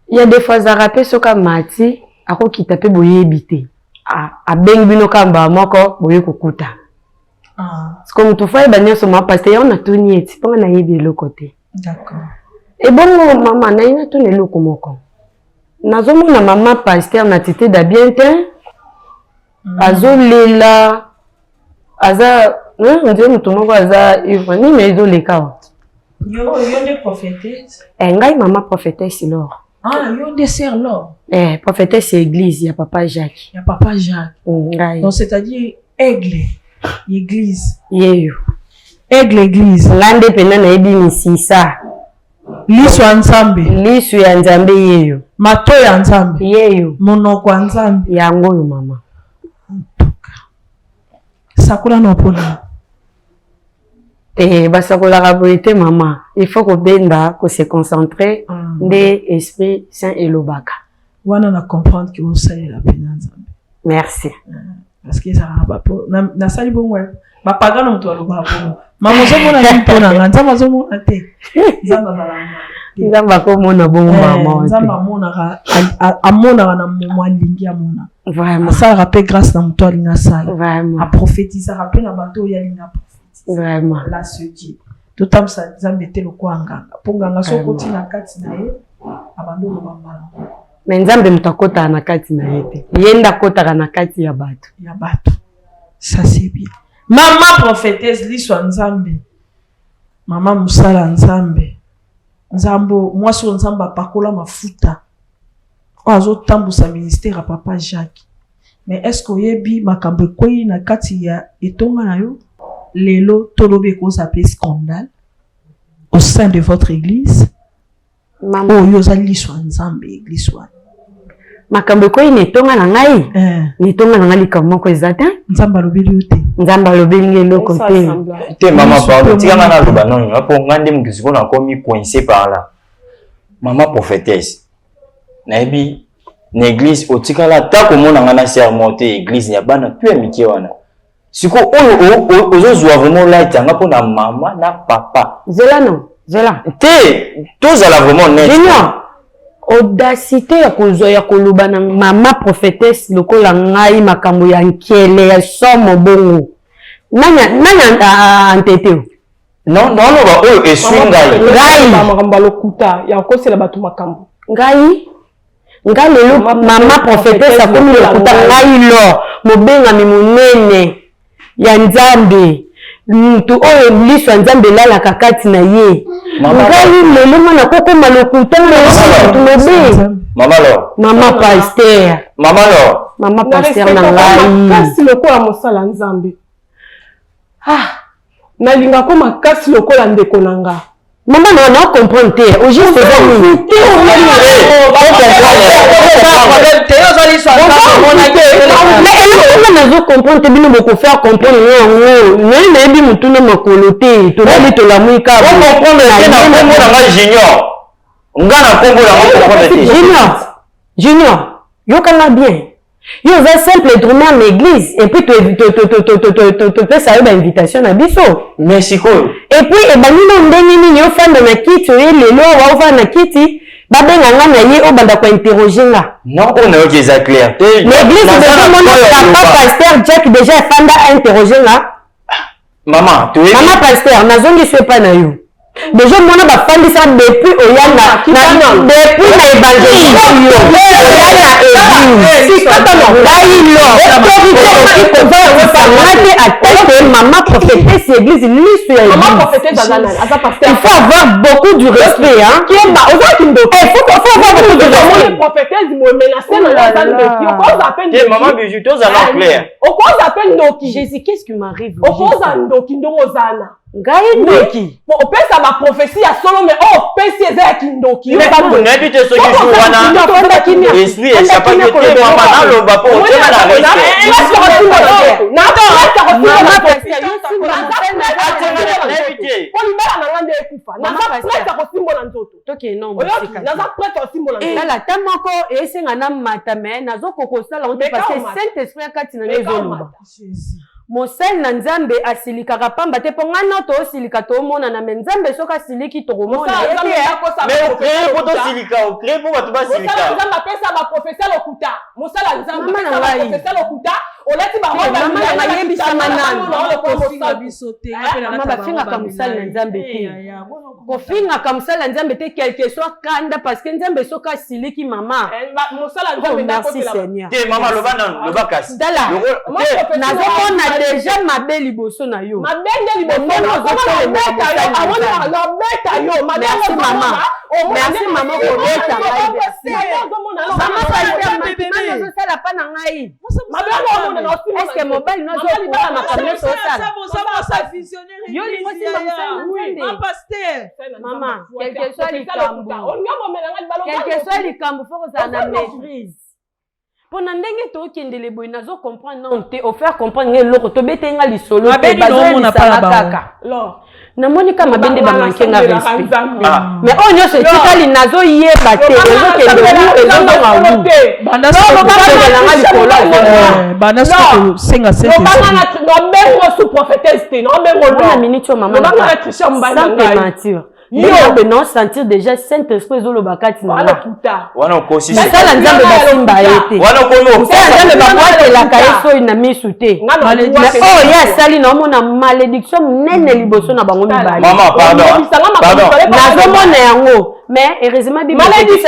Il y a des fois à rappeler ce qu'a mati, à quoi qui tapait boyer habité. À bengbino kamba moko boyer kukuta. C'est comme tout fait bannier sur ma pasteur on a tout nié, c'est pas on a yébi le côté. D'accord. Et bon maman na ina tout le komoko. Nazomo na maman pasteur na tité d'abientin. Azo lela. Aza on dit nous tournons aza ivani mais izo leka. Yo des prophétesse. Ngai maman prophétesse alors. Ah, yo dessert là. Prophétesse c'est église, il y a papa Jacques. Il y a papa Jacques. Donc c'est-à-dire aigle, église. Yeyo. Aigle église. Lande pena na ebi misisa. Lisu ya nzambe. Lisu ya nzambe yeyo. Mato ya nzambe. Yeyo. Monoko ya nzambe. Yango yo mama. Sakula no pona. Basakola raboete mama. Il faut qu'on benda, qu'on se concentrer de esprit saint et lobaka. Wana na comprendre que vous savez la peine nzambe. Merci. Parce que ça va pas na sali bon ouais. Ba pagano mtu aloba bon. Mama zomona ni pona nzamba zomona te. Nzamba zalama. Nzamba ko mona bon mama. Nzamba mona amona na mwa lingi amona. Vraiment. Ça rappelle grâce na mtu alinga sala. Vraiment. A prophétiser rappelle na bato ya linga prophétiser. Vraiment. Là se dit. Tout tam ça nzambe te lokwa nganga. Ponganga sokoti na kati na ye abando lo bambala. Mais nzambe mutakota na kati na yete. Yenda kota na kati ya bato. Ya bato. Ça c'est bien. Maman prophétesse liswa nzambe. Maman musala nzambe. Nzambo mwaso nzamba pakola mafuta. Oazo tambusa ministère à papa Jacques. Mais est-ce que yebi makambo kwei na kati ya etonga na yo? Lelo tolobe ko s'appelle scandale au sein de votre église. Maman oh yoza liswa nzambe église wa. Makambo kwei netonga na ngai. Netonga na ngai kamoko ezata. Nzamba lobeli yote. Nzamba lobeli ngelo côté. Te mama pardon, tika ngana loba non, apo ngande mkisiko na komi coincé par là. Maman prophétesse. Naebi l'église otikala ta komona ngana sermonte église ya bana tu emike wana. Siko oyo ozozwa vraiment là tanga pona mama na papa. Zela non, zela. Te tous à la vraiment net. Audacité ya kozwa ya koloba na mama prophétesse lokola ngai makambo ya nkele ya somo bongo. Nanya anteteo. Non ba oyo eswinga ngai makambo lokuta ya kosela bato makambo. Ngai lelo mama prophétesse akomi lokuta ngai lo mobenga mimunene ya nzambe. Mutu oyo liso nzambe lala kakati na ye. Ngai lelo mwana koko malokuta na Mama lo. Mama pasteur. Mama lo. Mama pasteur na ngai. Kasi lokola mosala nzambe. Nalinga ko makasi lokola ndeko nanga. Maman non comprendre au juste mais comprendre bino boko faire comprendre mais bi mutu na makolo te to na to la muika comprendre na kombo na junior ngana kombo na comprendre junior yo kana bien yo va simple tourner en église et puis tu fais ça une invitation à biso merci cool et puis e banino ndeni yo fanda na kiti yo lelo wa fa na kiti ba benga ngana ye o banda ko interroger nga non on est OK ça clair l'église de mon papa pasteur Jack déjà fanda interroger nga maman tu es maman pasteur nazongi se pas na yo déjà mona ba fandi ça depuis oyana depuis na évangélisation yo oyana église si kata no lailo maman prophétesse église lisu ya maman prophétesse azana asa pasteur il faut avoir beaucoup de respect hein kiemba oza kindo il faut avoir beaucoup de respect prophétesse mo menacer na lazane doki okoza peine te maman bijou to za clair okoza peine doki Jésus qu'est-ce qui m'arrive okoza ndoki ndongo zana ngai ndoki opesa ba prophétie ya solo mais opesi eza ya kindoki nayebi te soki jour wana esprit eshapaki te mama naloba po otema na lala ta moko esenga na mata me nazokokosala ote parce que saint esprit akati na ezoloba mosali na nzambe asilikaka pamba te mpo ngana toosilika toomona na me nzambe soki asiliki tokomona olati ba mama na yebisa manana kofinga biso te mama bafinga kamusala na nzambe te kofinga kamusala na nzambe te quelque soit kanda parce que nzambe soka siliki mama mosala nzambe merci Seigneur te mama loba kasi dala nazomona déjà mabe liboso na yo mabende liboso merci mama merci mama kobeta mama azosala pa na ngai est-ce que mobali nozokoa makambo nyonso osala yo mama quelque soit likambo fo kozala na maîtrise mpona ndenge tokendele boye nazo comprendre non te ofaire comprendre ngai eloko tobete nga lisolo te bazoyebisanga kaka namoni ka mabende bamanke nga respect mais oyo nyonso etikali nazoyeba te ezokende ezozonga bandasokobenga nobengo sous prophétesse te nobengo minute oyo mama sans mentir yo non sentir déjà Saint-Esprit ezoloba kati na wana okosi sala nzambe basimba ye te wana okono sala nzambe bakwatelaka ye soki na misu te oyo ye asali na omona malédiction monene liboso na bango mibale nazomona yango mais heureusement mobali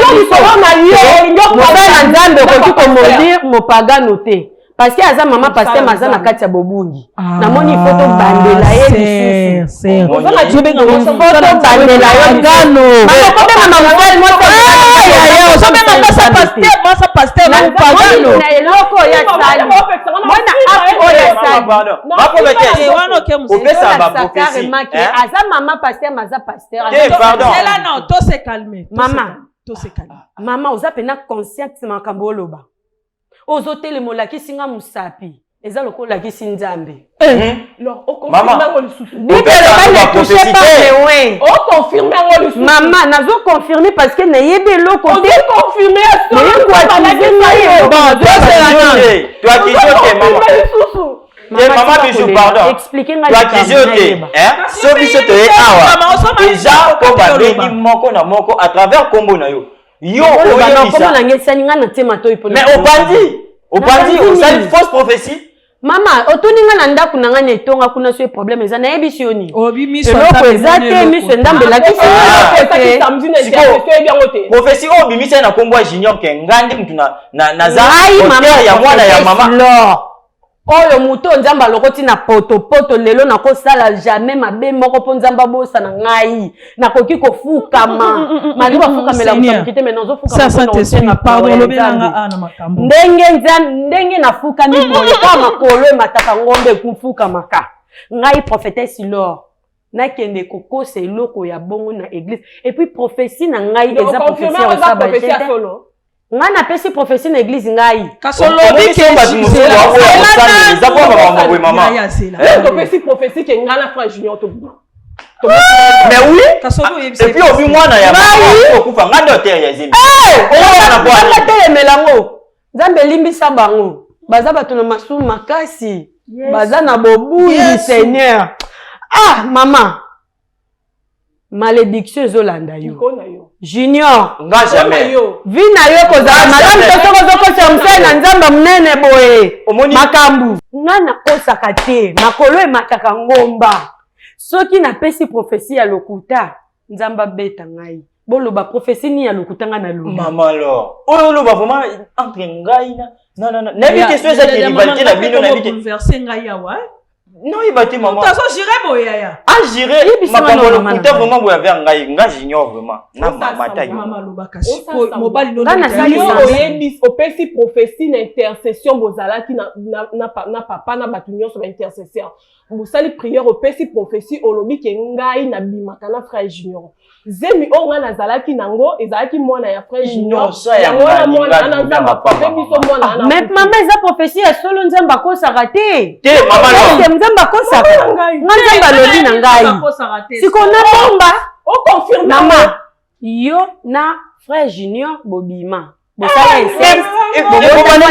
na nzambe okoki komodire mopagano te parce que aza mama pasteur maza na kati ya bobungi namoni foto bandela ye lisusu bandela ye ngano masa pasteur na upagano na eloko ya sali mwana apo ya sali aza mama pasteur maza pasteur ela non to se calmer mama oza pena consciente makambo oloba ozote molakisi nga musapi eza lokola lakisi nzambe mama nazo confirmer parce que nayebi eloko te Maman Bijou, pardon. Expliquez-moi. Sobi soto e awa. Déjà ko ba bengi moko na moko à travers combo na yo. Yo oyebisa. Mais opandi, osali fausse prophétie. Mama, otuninga na ndaku na nga netonga kuna so problème eza na yebisi yoni. Obi miso eza te miso ndambe la kisi. Prophétie obi misa na kombo junior ke ngandi mtu na za hotel ya mwana ya mama. Oyo muto nzamba lokoti na poto lelo na kosala jamais mabe moko po nzamba bosa na ngai na koki kofukama mali bafukamela mutamukite mais nozo fukama na pardon lobelanga ana makambo ndenge na fuka ni boye kama kolo mataka ngombe kufuka maka ngai prophétesse Lor na kende kokosa eloko ya bongo na église et puis prophétie na ngai eza prophétie au sabbat ngana pesi prophétie na église ngai kasolobi ke za kwa mama we mama to pesi prophétie ke ngana frère junior to mais oui et puis obi mwana ya mama okufa ngado terre ya zemi ona kwa tele melango nzambe limbisa bango baza bato na masumu makasi baza na bobuyi Seigneur mama malédiction ezolanda yo Junior nga jamais vina yo kozala malamu toko kosa msai na nzamba munene boye makambu ngana kosaka te makolo emataka ngomba soki na pesi prophétie ya lokuta nzamba beta ngai boloba prophétie ni ya lokuta nga na loba mama lo oyo loba vraiment entre ngai na non nabi question ça qui rivalité na bino na bité verser ngai yawa non il bâti maman tazo j'irai boyaya j'irai makambo lokuta vraiment boya vers ngai j'ignore vraiment na mama taille mama lobaka mobali no na sali oyebis opesi prophétie na intercession bozalaki na papa na batu nyonso ba intercession bosali prière opesi prophétie olobi ke ngai na bimaka na frère Junior zemi onga nazalaki nango ezalaki mwana ya frère Junior yango mwana na nzamba papa mais mama eza prophétie ya solo nzamba kosaka te mama lo nzamba kosaka nzamba lobi na ngai siko na bomba o confirme mama yo na frère Junior bobima bosala essai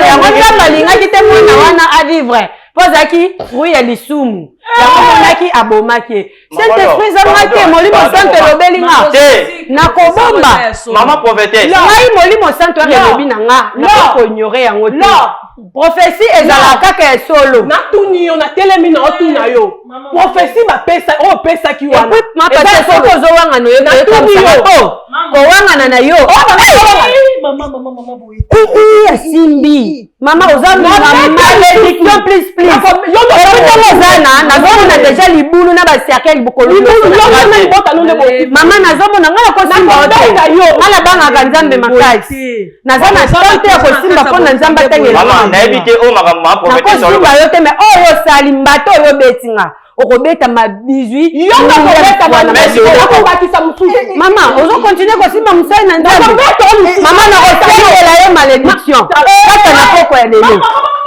yango nzamba lingaki te mwana wana avivre pozaki oui ya lisumu yango monaki abomaki Saint-Esprit zamate molimo santo lobelinga na kobomba mama prophétesse ngai molimo santo elobi na nga na ko ignorer yango te prophétie ezalaka ka solo na tuni yo na telemi na otuna yo prophétie ba pesa o pesa ki wana ma pesa soko zo wanga no yo na tuni yo ko wanga na yo mama boye asimbi mama ozana malédiction please yo yo ozana nazomona déjà libulu na ba cercle bokolo mama nazomona ngala ko simba ote ngala banga kanzambe makasi nazana tante ya ko simba pona nzamba tenge mama na ebite o makambo prophète solo ba yo te me oyo sali mbato yo betinga okobeta ma 18 yo okobeta bana okobakisa mususu mama ozo continuer ko simba musai na nzambe mama na osengela yo malédiction kaka na poko ya lelo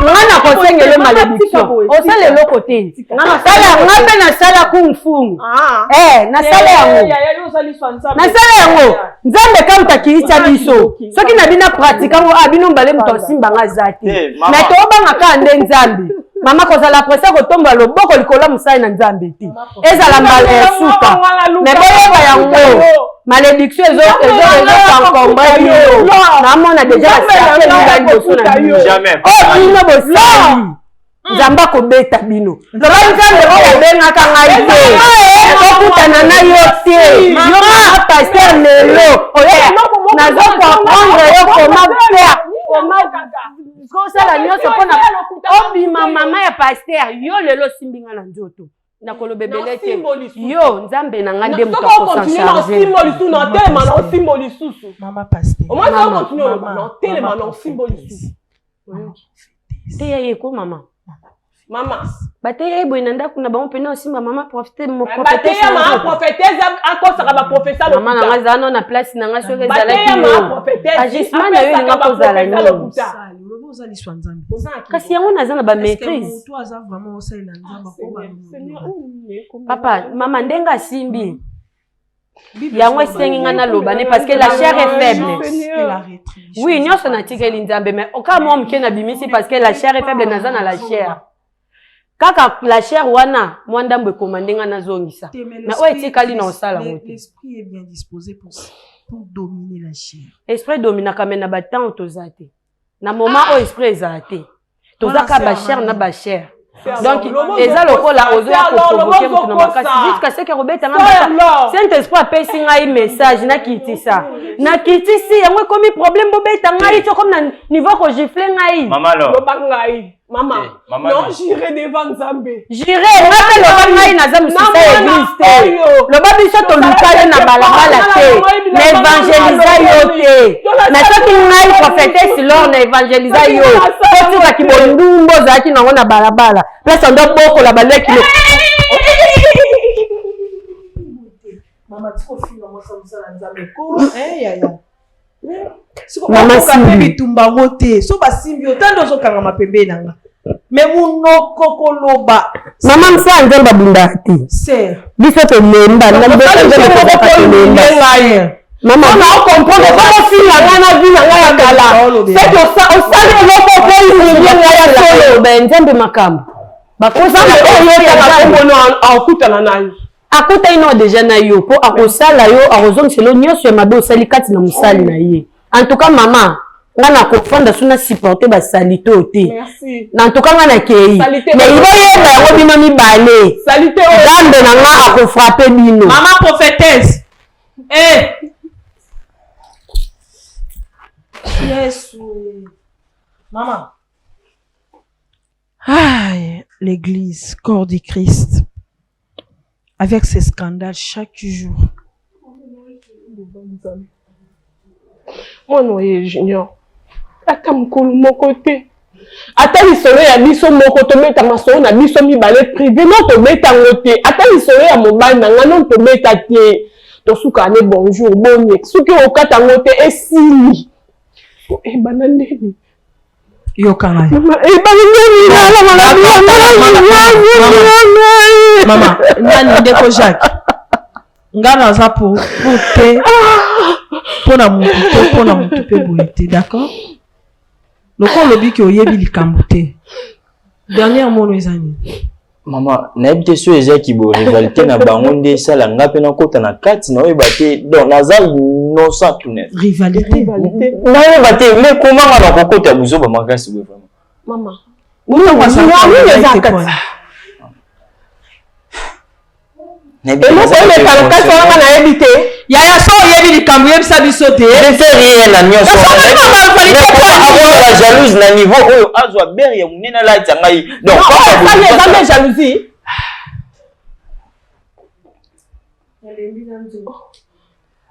ngana ko sengela malédiction osale loko te sala ngape na sala kung fu na sala yango nzambe kauta kiicha biso soki na bina pratika ngo abino mbale muto simba nga zati mais to banga ka nde nzambe mama kozala presa kotomba loboko likola musai na nzambe te ezala mbala ya suka mais boyeba yango malédiction ezo encombre bino namona déjà la jamais bino bosali nzamba kobeta bino loba nzambe oyo obengaka ngai te okutana na yo te yo pasteur lelo nazokoapprendre yo koma faire kosala nyonso mpona obima mama ya pasteur yo lelo simbinga na nzoto nakoloba ebele te yo nzambe na nga nde moto te ye ko mama mama bateya boy na ndako na bango pena osimba mama profiter mo prophétesse ma prophétesse akosaka ba professeur mama na nga zano na place na nga soki ezalaki agissement na yo nga kozala nini kasi yango naza na ba maîtrise papa mama ndenga simbi yango esengi nga naloba ne parce que la chair est faible oui nyonso natikeli nzambe mais oka mwa moke na bimisi parce que la chair est faible naza na la chair kaka la chair wana mwa ndambo ekoma ndenga nazongisa mais oyo etikali na osala ngo te l'esprit est bien disposé pour dominer la chair esprit dominaka me na batango toza te na moment oyo esprit ezala te tozaka bachair na bachair donc eza lokola ozoya koprovoke mutu na makasi jusqu'à ce que robetanga saint esprit apesi ngai message nakitisa nakitisi yango ekomi problème bobeta ngai to comme na niveau kogifle ngai loba ngai mama non j'irai devant nzambe j'irai ngape loba ngai naza musisa église te loba biso tolukale na balabala te na évangélisa yo te na soki ngai prophétesse lor na évangélisa yo otikaki bondumbo ozalaki nango na balabala place ondo bokola baleki mama simbi bitumba ngo te so basimbi otando ozokangama pembeni nanga me munoko koloba mama msa nzemba bunda te biso tolemba mama na comprendre comment si la ngana vie na ngaya kala c'est que ça osali eloko pe ni ngai ya solo ben nzembe makambo bakozanga oyo ya bakombono akutana nayo akuta ino déjà na yo po akosala yo akozongiselo nyonso ya mabe osali kati na mosali na ye en tout cas mama nga na kofanda suna supporter basalite ote na en tout cas nga na kei mais iboyeba yango bino mibale nzambe na nga akofrape bino mama prophétesse Yes, maman. Aïe, l'église, corps du Christ, avec ces scandales chaque jour. Moi, non, Junior. Ata mukulu moko te. Ata lisolo ya biso moko to meta masolo na biso mibale privé non to meta ngote. Ata lisolo ya mobali na nga non to meta te. To suka ne bonjour bonne. Suki okata ngote esili. Banandeni. Yokanga. Mama, nani ndeko Jacques. Ngana za pour te. Pona mutu pe boyete, d'accord? Loko lobi ki oyebi likambo te. Dernier mot ezani. Mama, nayebi so ezaki bo rivalité na bango nde sala ngape na kota na kati na oyeba te donc nazali no sans tout net. Rivalité. Na oyeba te mais comment ngana kokota buzo ba makasi bo vraiment. Maman. Nous les accords. Et nous, c'est les calcats sur la évité. Il y a un sort, il y a des cambriers, ça dit sauter. Je sais rien, la nuit. La jalouse, le niveau où Azwa Ber, il y a une nana là, donc, ça n'est jamais jalousie.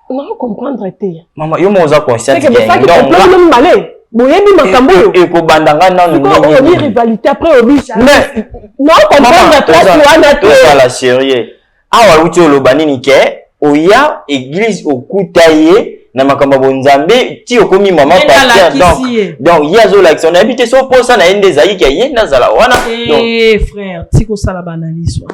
On comprendre. Maman, il y a un conscient. C'est que ça qui comprend le malais. Boyebi makambo. Et ko bandanga non. On dit rivalité après obi. Mais non comprendre toi tu as tout ça la sérieux. Awa uti olobani nike oya église okutaye na makambo bonzambe ti okomi mama pasteur donc yazo l'action habité so posa na ende zayi ke yenda zala wana donc frère tiko sala banaliso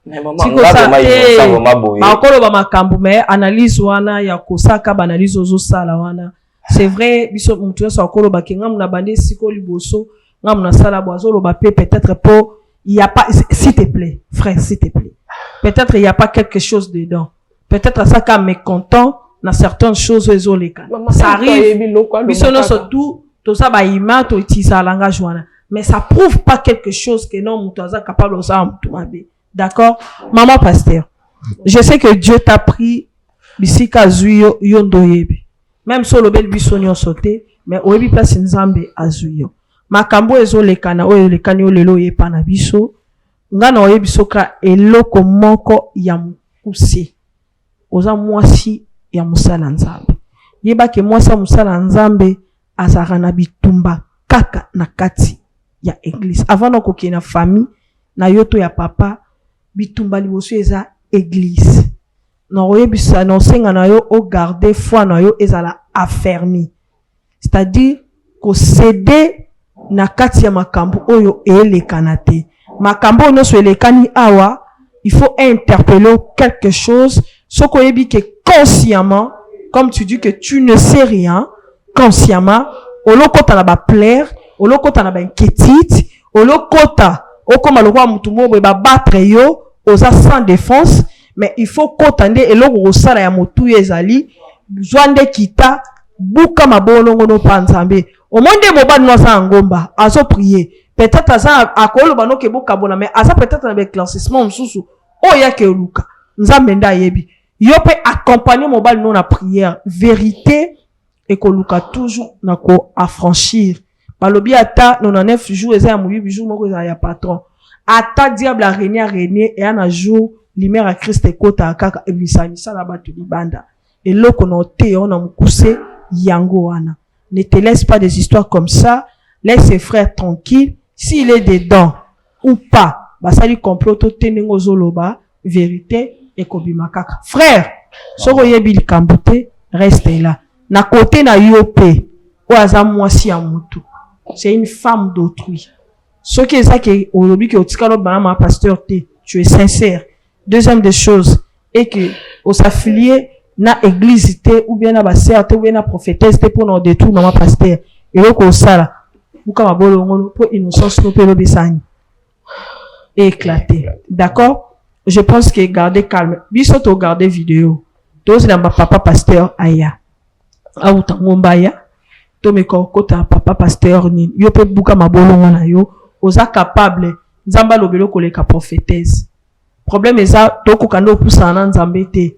mais maman ngaba mayi maboye makolo ba makambo mais analyse wana ya kosaka banaliso zo sala wana c'est vrai biso mutu so akolo ba kenga muna bande siko liboso ngam na sala boazo lo ba peut-être pour il y a pas s'il te plaît frère s'il te plaît peut-être il y a pas quelque chose dedans peut-être ça quand mécontent dans certaines choses ça arrive biso no surtout tout ça ba ima to itisa langage wana mais ça prouve pas quelque chose que non mutu aza capable de ça mutu mabe d'accord maman pasteur je sais que Dieu t'a pris bisika zuyo yondo yebi même solo bel bisonyo sauté mais oyebi place nzambe azuyo makambo ezolekana oyo lekani olelo yepa na biso ngana oyebi soka eloko moko ya mukuse oza mwasi ya musala nzambe yeba ke mwasi ya musala nzambe azara na bitumba kaka na kati ya église avant na koki na famille na yoto ya papa bitumba liboso eza église na oyebi sa no senga na yo o garder foi na yo ezala affermi c'est-à-dire ko céder na kati ya makambo oyo elekana te makambo oyo so elekani awa il faut interpeller quelque chose soko yebi que consciemment comme tu dis que tu ne sais rien consciemment olokota na ba plaire olokota na ba inquiétude olokota okoma lokwa mutu mobo ba battre yo oza sans défense mais il faut kotande eloko osala ya motu ezali zwande kita buka mabolongo no panzambe au monde mobile no sa ngomba azo prier peut-être ça akolo bano ke buka bona mais asa peut-être na éclaircissement msusu o ya ke luka nzambe nda yebi yo pe accompagner mobile no na prière vérité et ko luka toujours na ko affranchir balobi ata 99 jours eza ya mubi jour moko eza ya patron ata diable a régné et un jour lumière à Christ ekota kaka ebisani sala batu libanda et loko no te on a mukuse yango wana ne te laisse pas des histoires comme ça laisse ses frères tranquilles s'il est dedans ou pas basali complot to tenengo zoloba vérité et kobima kaka frère soko yebi likambote reste là na côté na yope o aza mwasi ya mutu c'est une femme d'autrui ce qui est ça qui olobi que otikalo bana pasteur te tu es sincère. Deuxième des choses est que on s'affilier na église ou bien na basser ou bien na prophétesse pour nous détruire maman pasteur et là qu'on sala ou comme abolongo pour innocence no pelo besani éclater d'accord je pense que garder calme biso to garder vidéo tous na papa pasteur aya au tangomba ya to me kokota papa pasteur ni yo pe buka mabolongo na yo oza capable nzamba lobelo koleka prophétesse problème eza to kokando pousa na nzambe te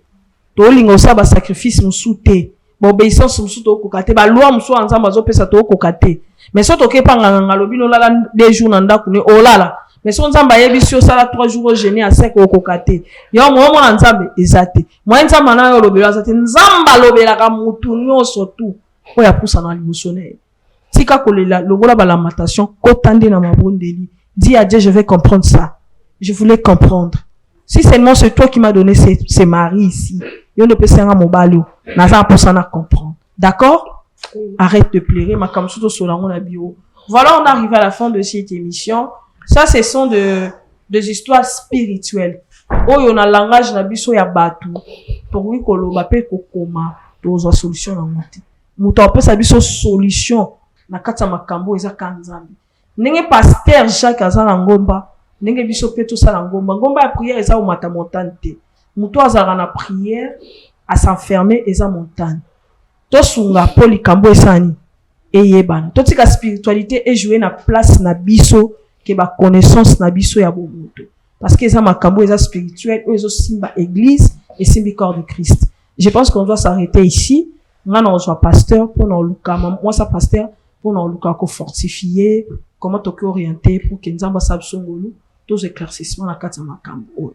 to lingo sa ba sacrifice musu te ba obéissance musu to kokate ba loi musu nzamba zo pesa to kokate mais so to kepa nganga lobino lala 2 jours na ndaku ne olala mais so nzamba yebi si osala 3 jours jeûner à 5 kokate yo mo na nzambe ezate mo nzamba na yo lobelo azate nzamba lobela ka mutu nyonso tu o ya pousa na limusone tika kolela lobola ba lamentation kotande na mabondeli dis à Dieu je vais comprendre ça je voulais comprendre. Si seulement c'est toi qui m'as donné ces maris ici, yo ne peut pas mon balou. Naza pour ça na comprendre. D'accord? Arrête de pleurer, ma comme surtout sur la bio. Voilà, on arrive à la fin de cette émission. Ça, ce sont des histoires spirituelles. Oh, on a langage na biso ya batu. Pour oui koloba pe kokoma, tozo solution na monte. Muto pe sa biso solution na kata makambo eza kanzambi. Nenge pasteur Jacques azana ngomba. Nenge biso pe to sala ngomba ngomba ya prière eza au mata montagne te muto azara na prière à s'enfermer eza montagne to sunga poli kambo esani et yebana. Toute la spiritualité est jouée na place na biso que ba connaissance na biso ya bomoto. Parce que ça makambo eza spirituel, eux aussi simba église et simbi corps de Christ. Je pense qu'on doit s'arrêter ici. Moi non je pasteur pour non luka moi ça pasteur pour non luka ko fortifier comment to orienter pour que nzamba sabsongolu tous éclaircissements na kati makambo.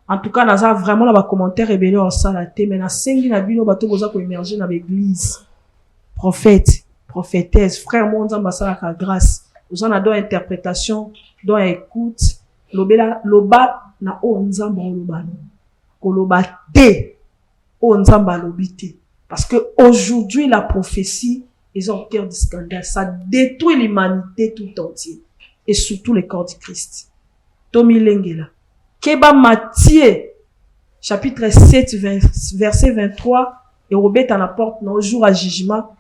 En tout cas, nous avons vraiment la commentaire rébellé en salle, mais na sengi na bino bato boza ko émerger dans l'église. Prophète, prophétesse, frère mon nzamba sala ka grâce. Vous en a deux interprétations, deux écoute. Loba na o nzamba loba no. Koloba te o nzamba lobite. Parce que aujourd'hui la prophétie est en cœur du scandale, ça détruit l'humanité tout entière et surtout le corps du Christ. Tomi Lengela. Keba Matthieu, chapitre 7, verset 23, et Robert en apporte nos jours à jugement.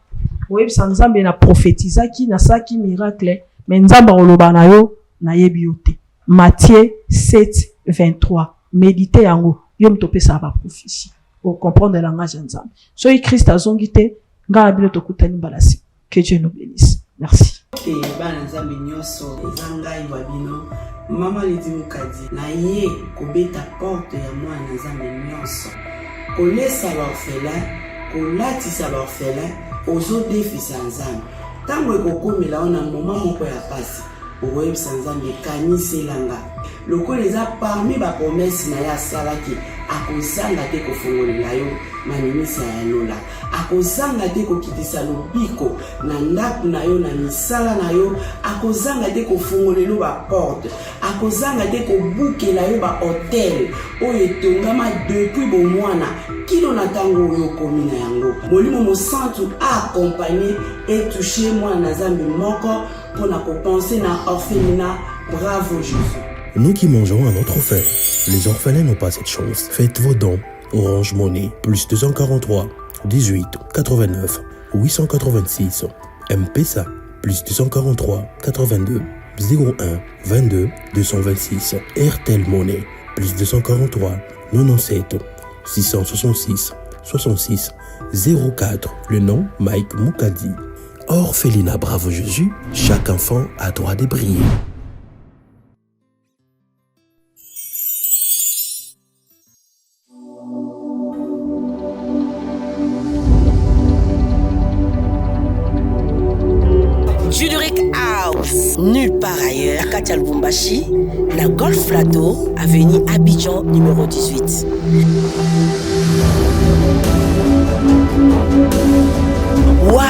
Oui, sans Nzambe na prophétisa qui na sa qui miracle, mais Nzamba oloba na yo na yebiote. Matthieu 7, 23. Méditez yango, yom tope sa ba prophétie. Pour comprendre le langage Nzambe. Soy Christ a zongite, nga abilo tokutani balasi. Que Dieu nous bénisse. Merci. Mama leti mukadi na ye kobeta porte ya mwana nzambe nyonso kolesa baorphelin kolatisa baorphelin ozodefisa nzambe ntango ekokomela ona moma moko ya pasi okoyebisa nzambe kaniselanga lokola eza parmi bapromese na ye asalaki akozanga te kofongolela yo manimisa ya lola akozanga te kokitisa lobiko na ndako na yo na misala na yo akozanga te kofongolela baporte akozanga te kobukela yo bahotel oyo etongama depuis bomwana kino na ntango oyo okomi na yango molimo mosantu accompagné et touché mwana nzambe moko mpona kopense na orphelinat. Bravo Jésus. Nous qui mangeons à notre faim, les orphelins n'ont pas cette chance. Faites vos dons. Orange Money, plus 243 18 89 886. M-Pesa, plus 243 82 01 22 226. RTL Money, plus 243 97 666 66 04. Le nom Mike Moukadi. Orphelinat Bravo Jésus, chaque enfant a droit de briller. Juduric House, nulle part ailleurs, à Katia Lubumbashi, la Golf Plateau, avenue Abidjan numéro 18. Waouh!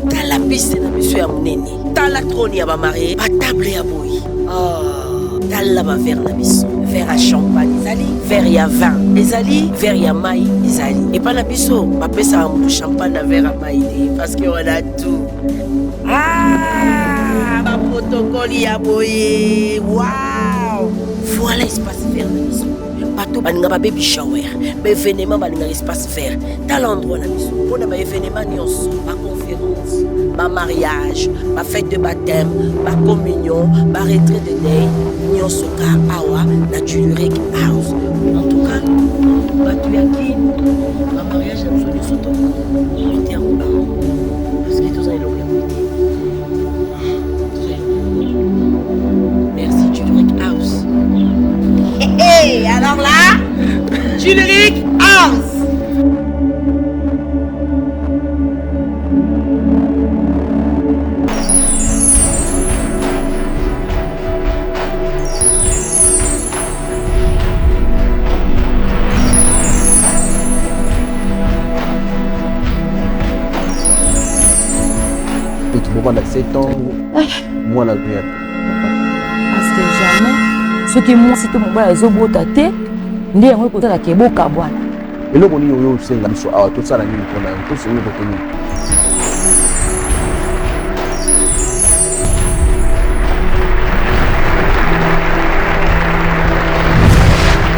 T'as la piste de monsieur Amouneni, t'as la trône à ma mariée, pas table à bouillie. Oh, t'as la verre na biso, verre à champagne, ezali, verre à vin, ezali, verre à maï, ezali. Et pas la biso, pas pesa un champagne à verre à maï, parce qu'on a tout. Ah, ma protocole à boyer, waouh! Voilà l'espace vert na biso. Bato balinga ba baby shower, ba événement balinga espace vert. Dans l'endroit na biso, on a ba événement nyonso, ba conférence, ba mariage, ba fête de baptême, ba communion, ba retraite de deuil, nyonso ka awa na Juduric House. En tout cas, bato yaki, ba mariage na biso nyonso to. Mettez en bas. Parce que tous les locaux. Merci Juduric House. Hey, alors là, Juduric House. Et tu peux 7 ans, moi la vie. Parce que jamais, ce qui moi, c'est que mon père est au bout de ta tête, il est en train de faire un bon cabane. Et là, on y a eu aussi la mission à tout ça, la nuit, on a un peu sur le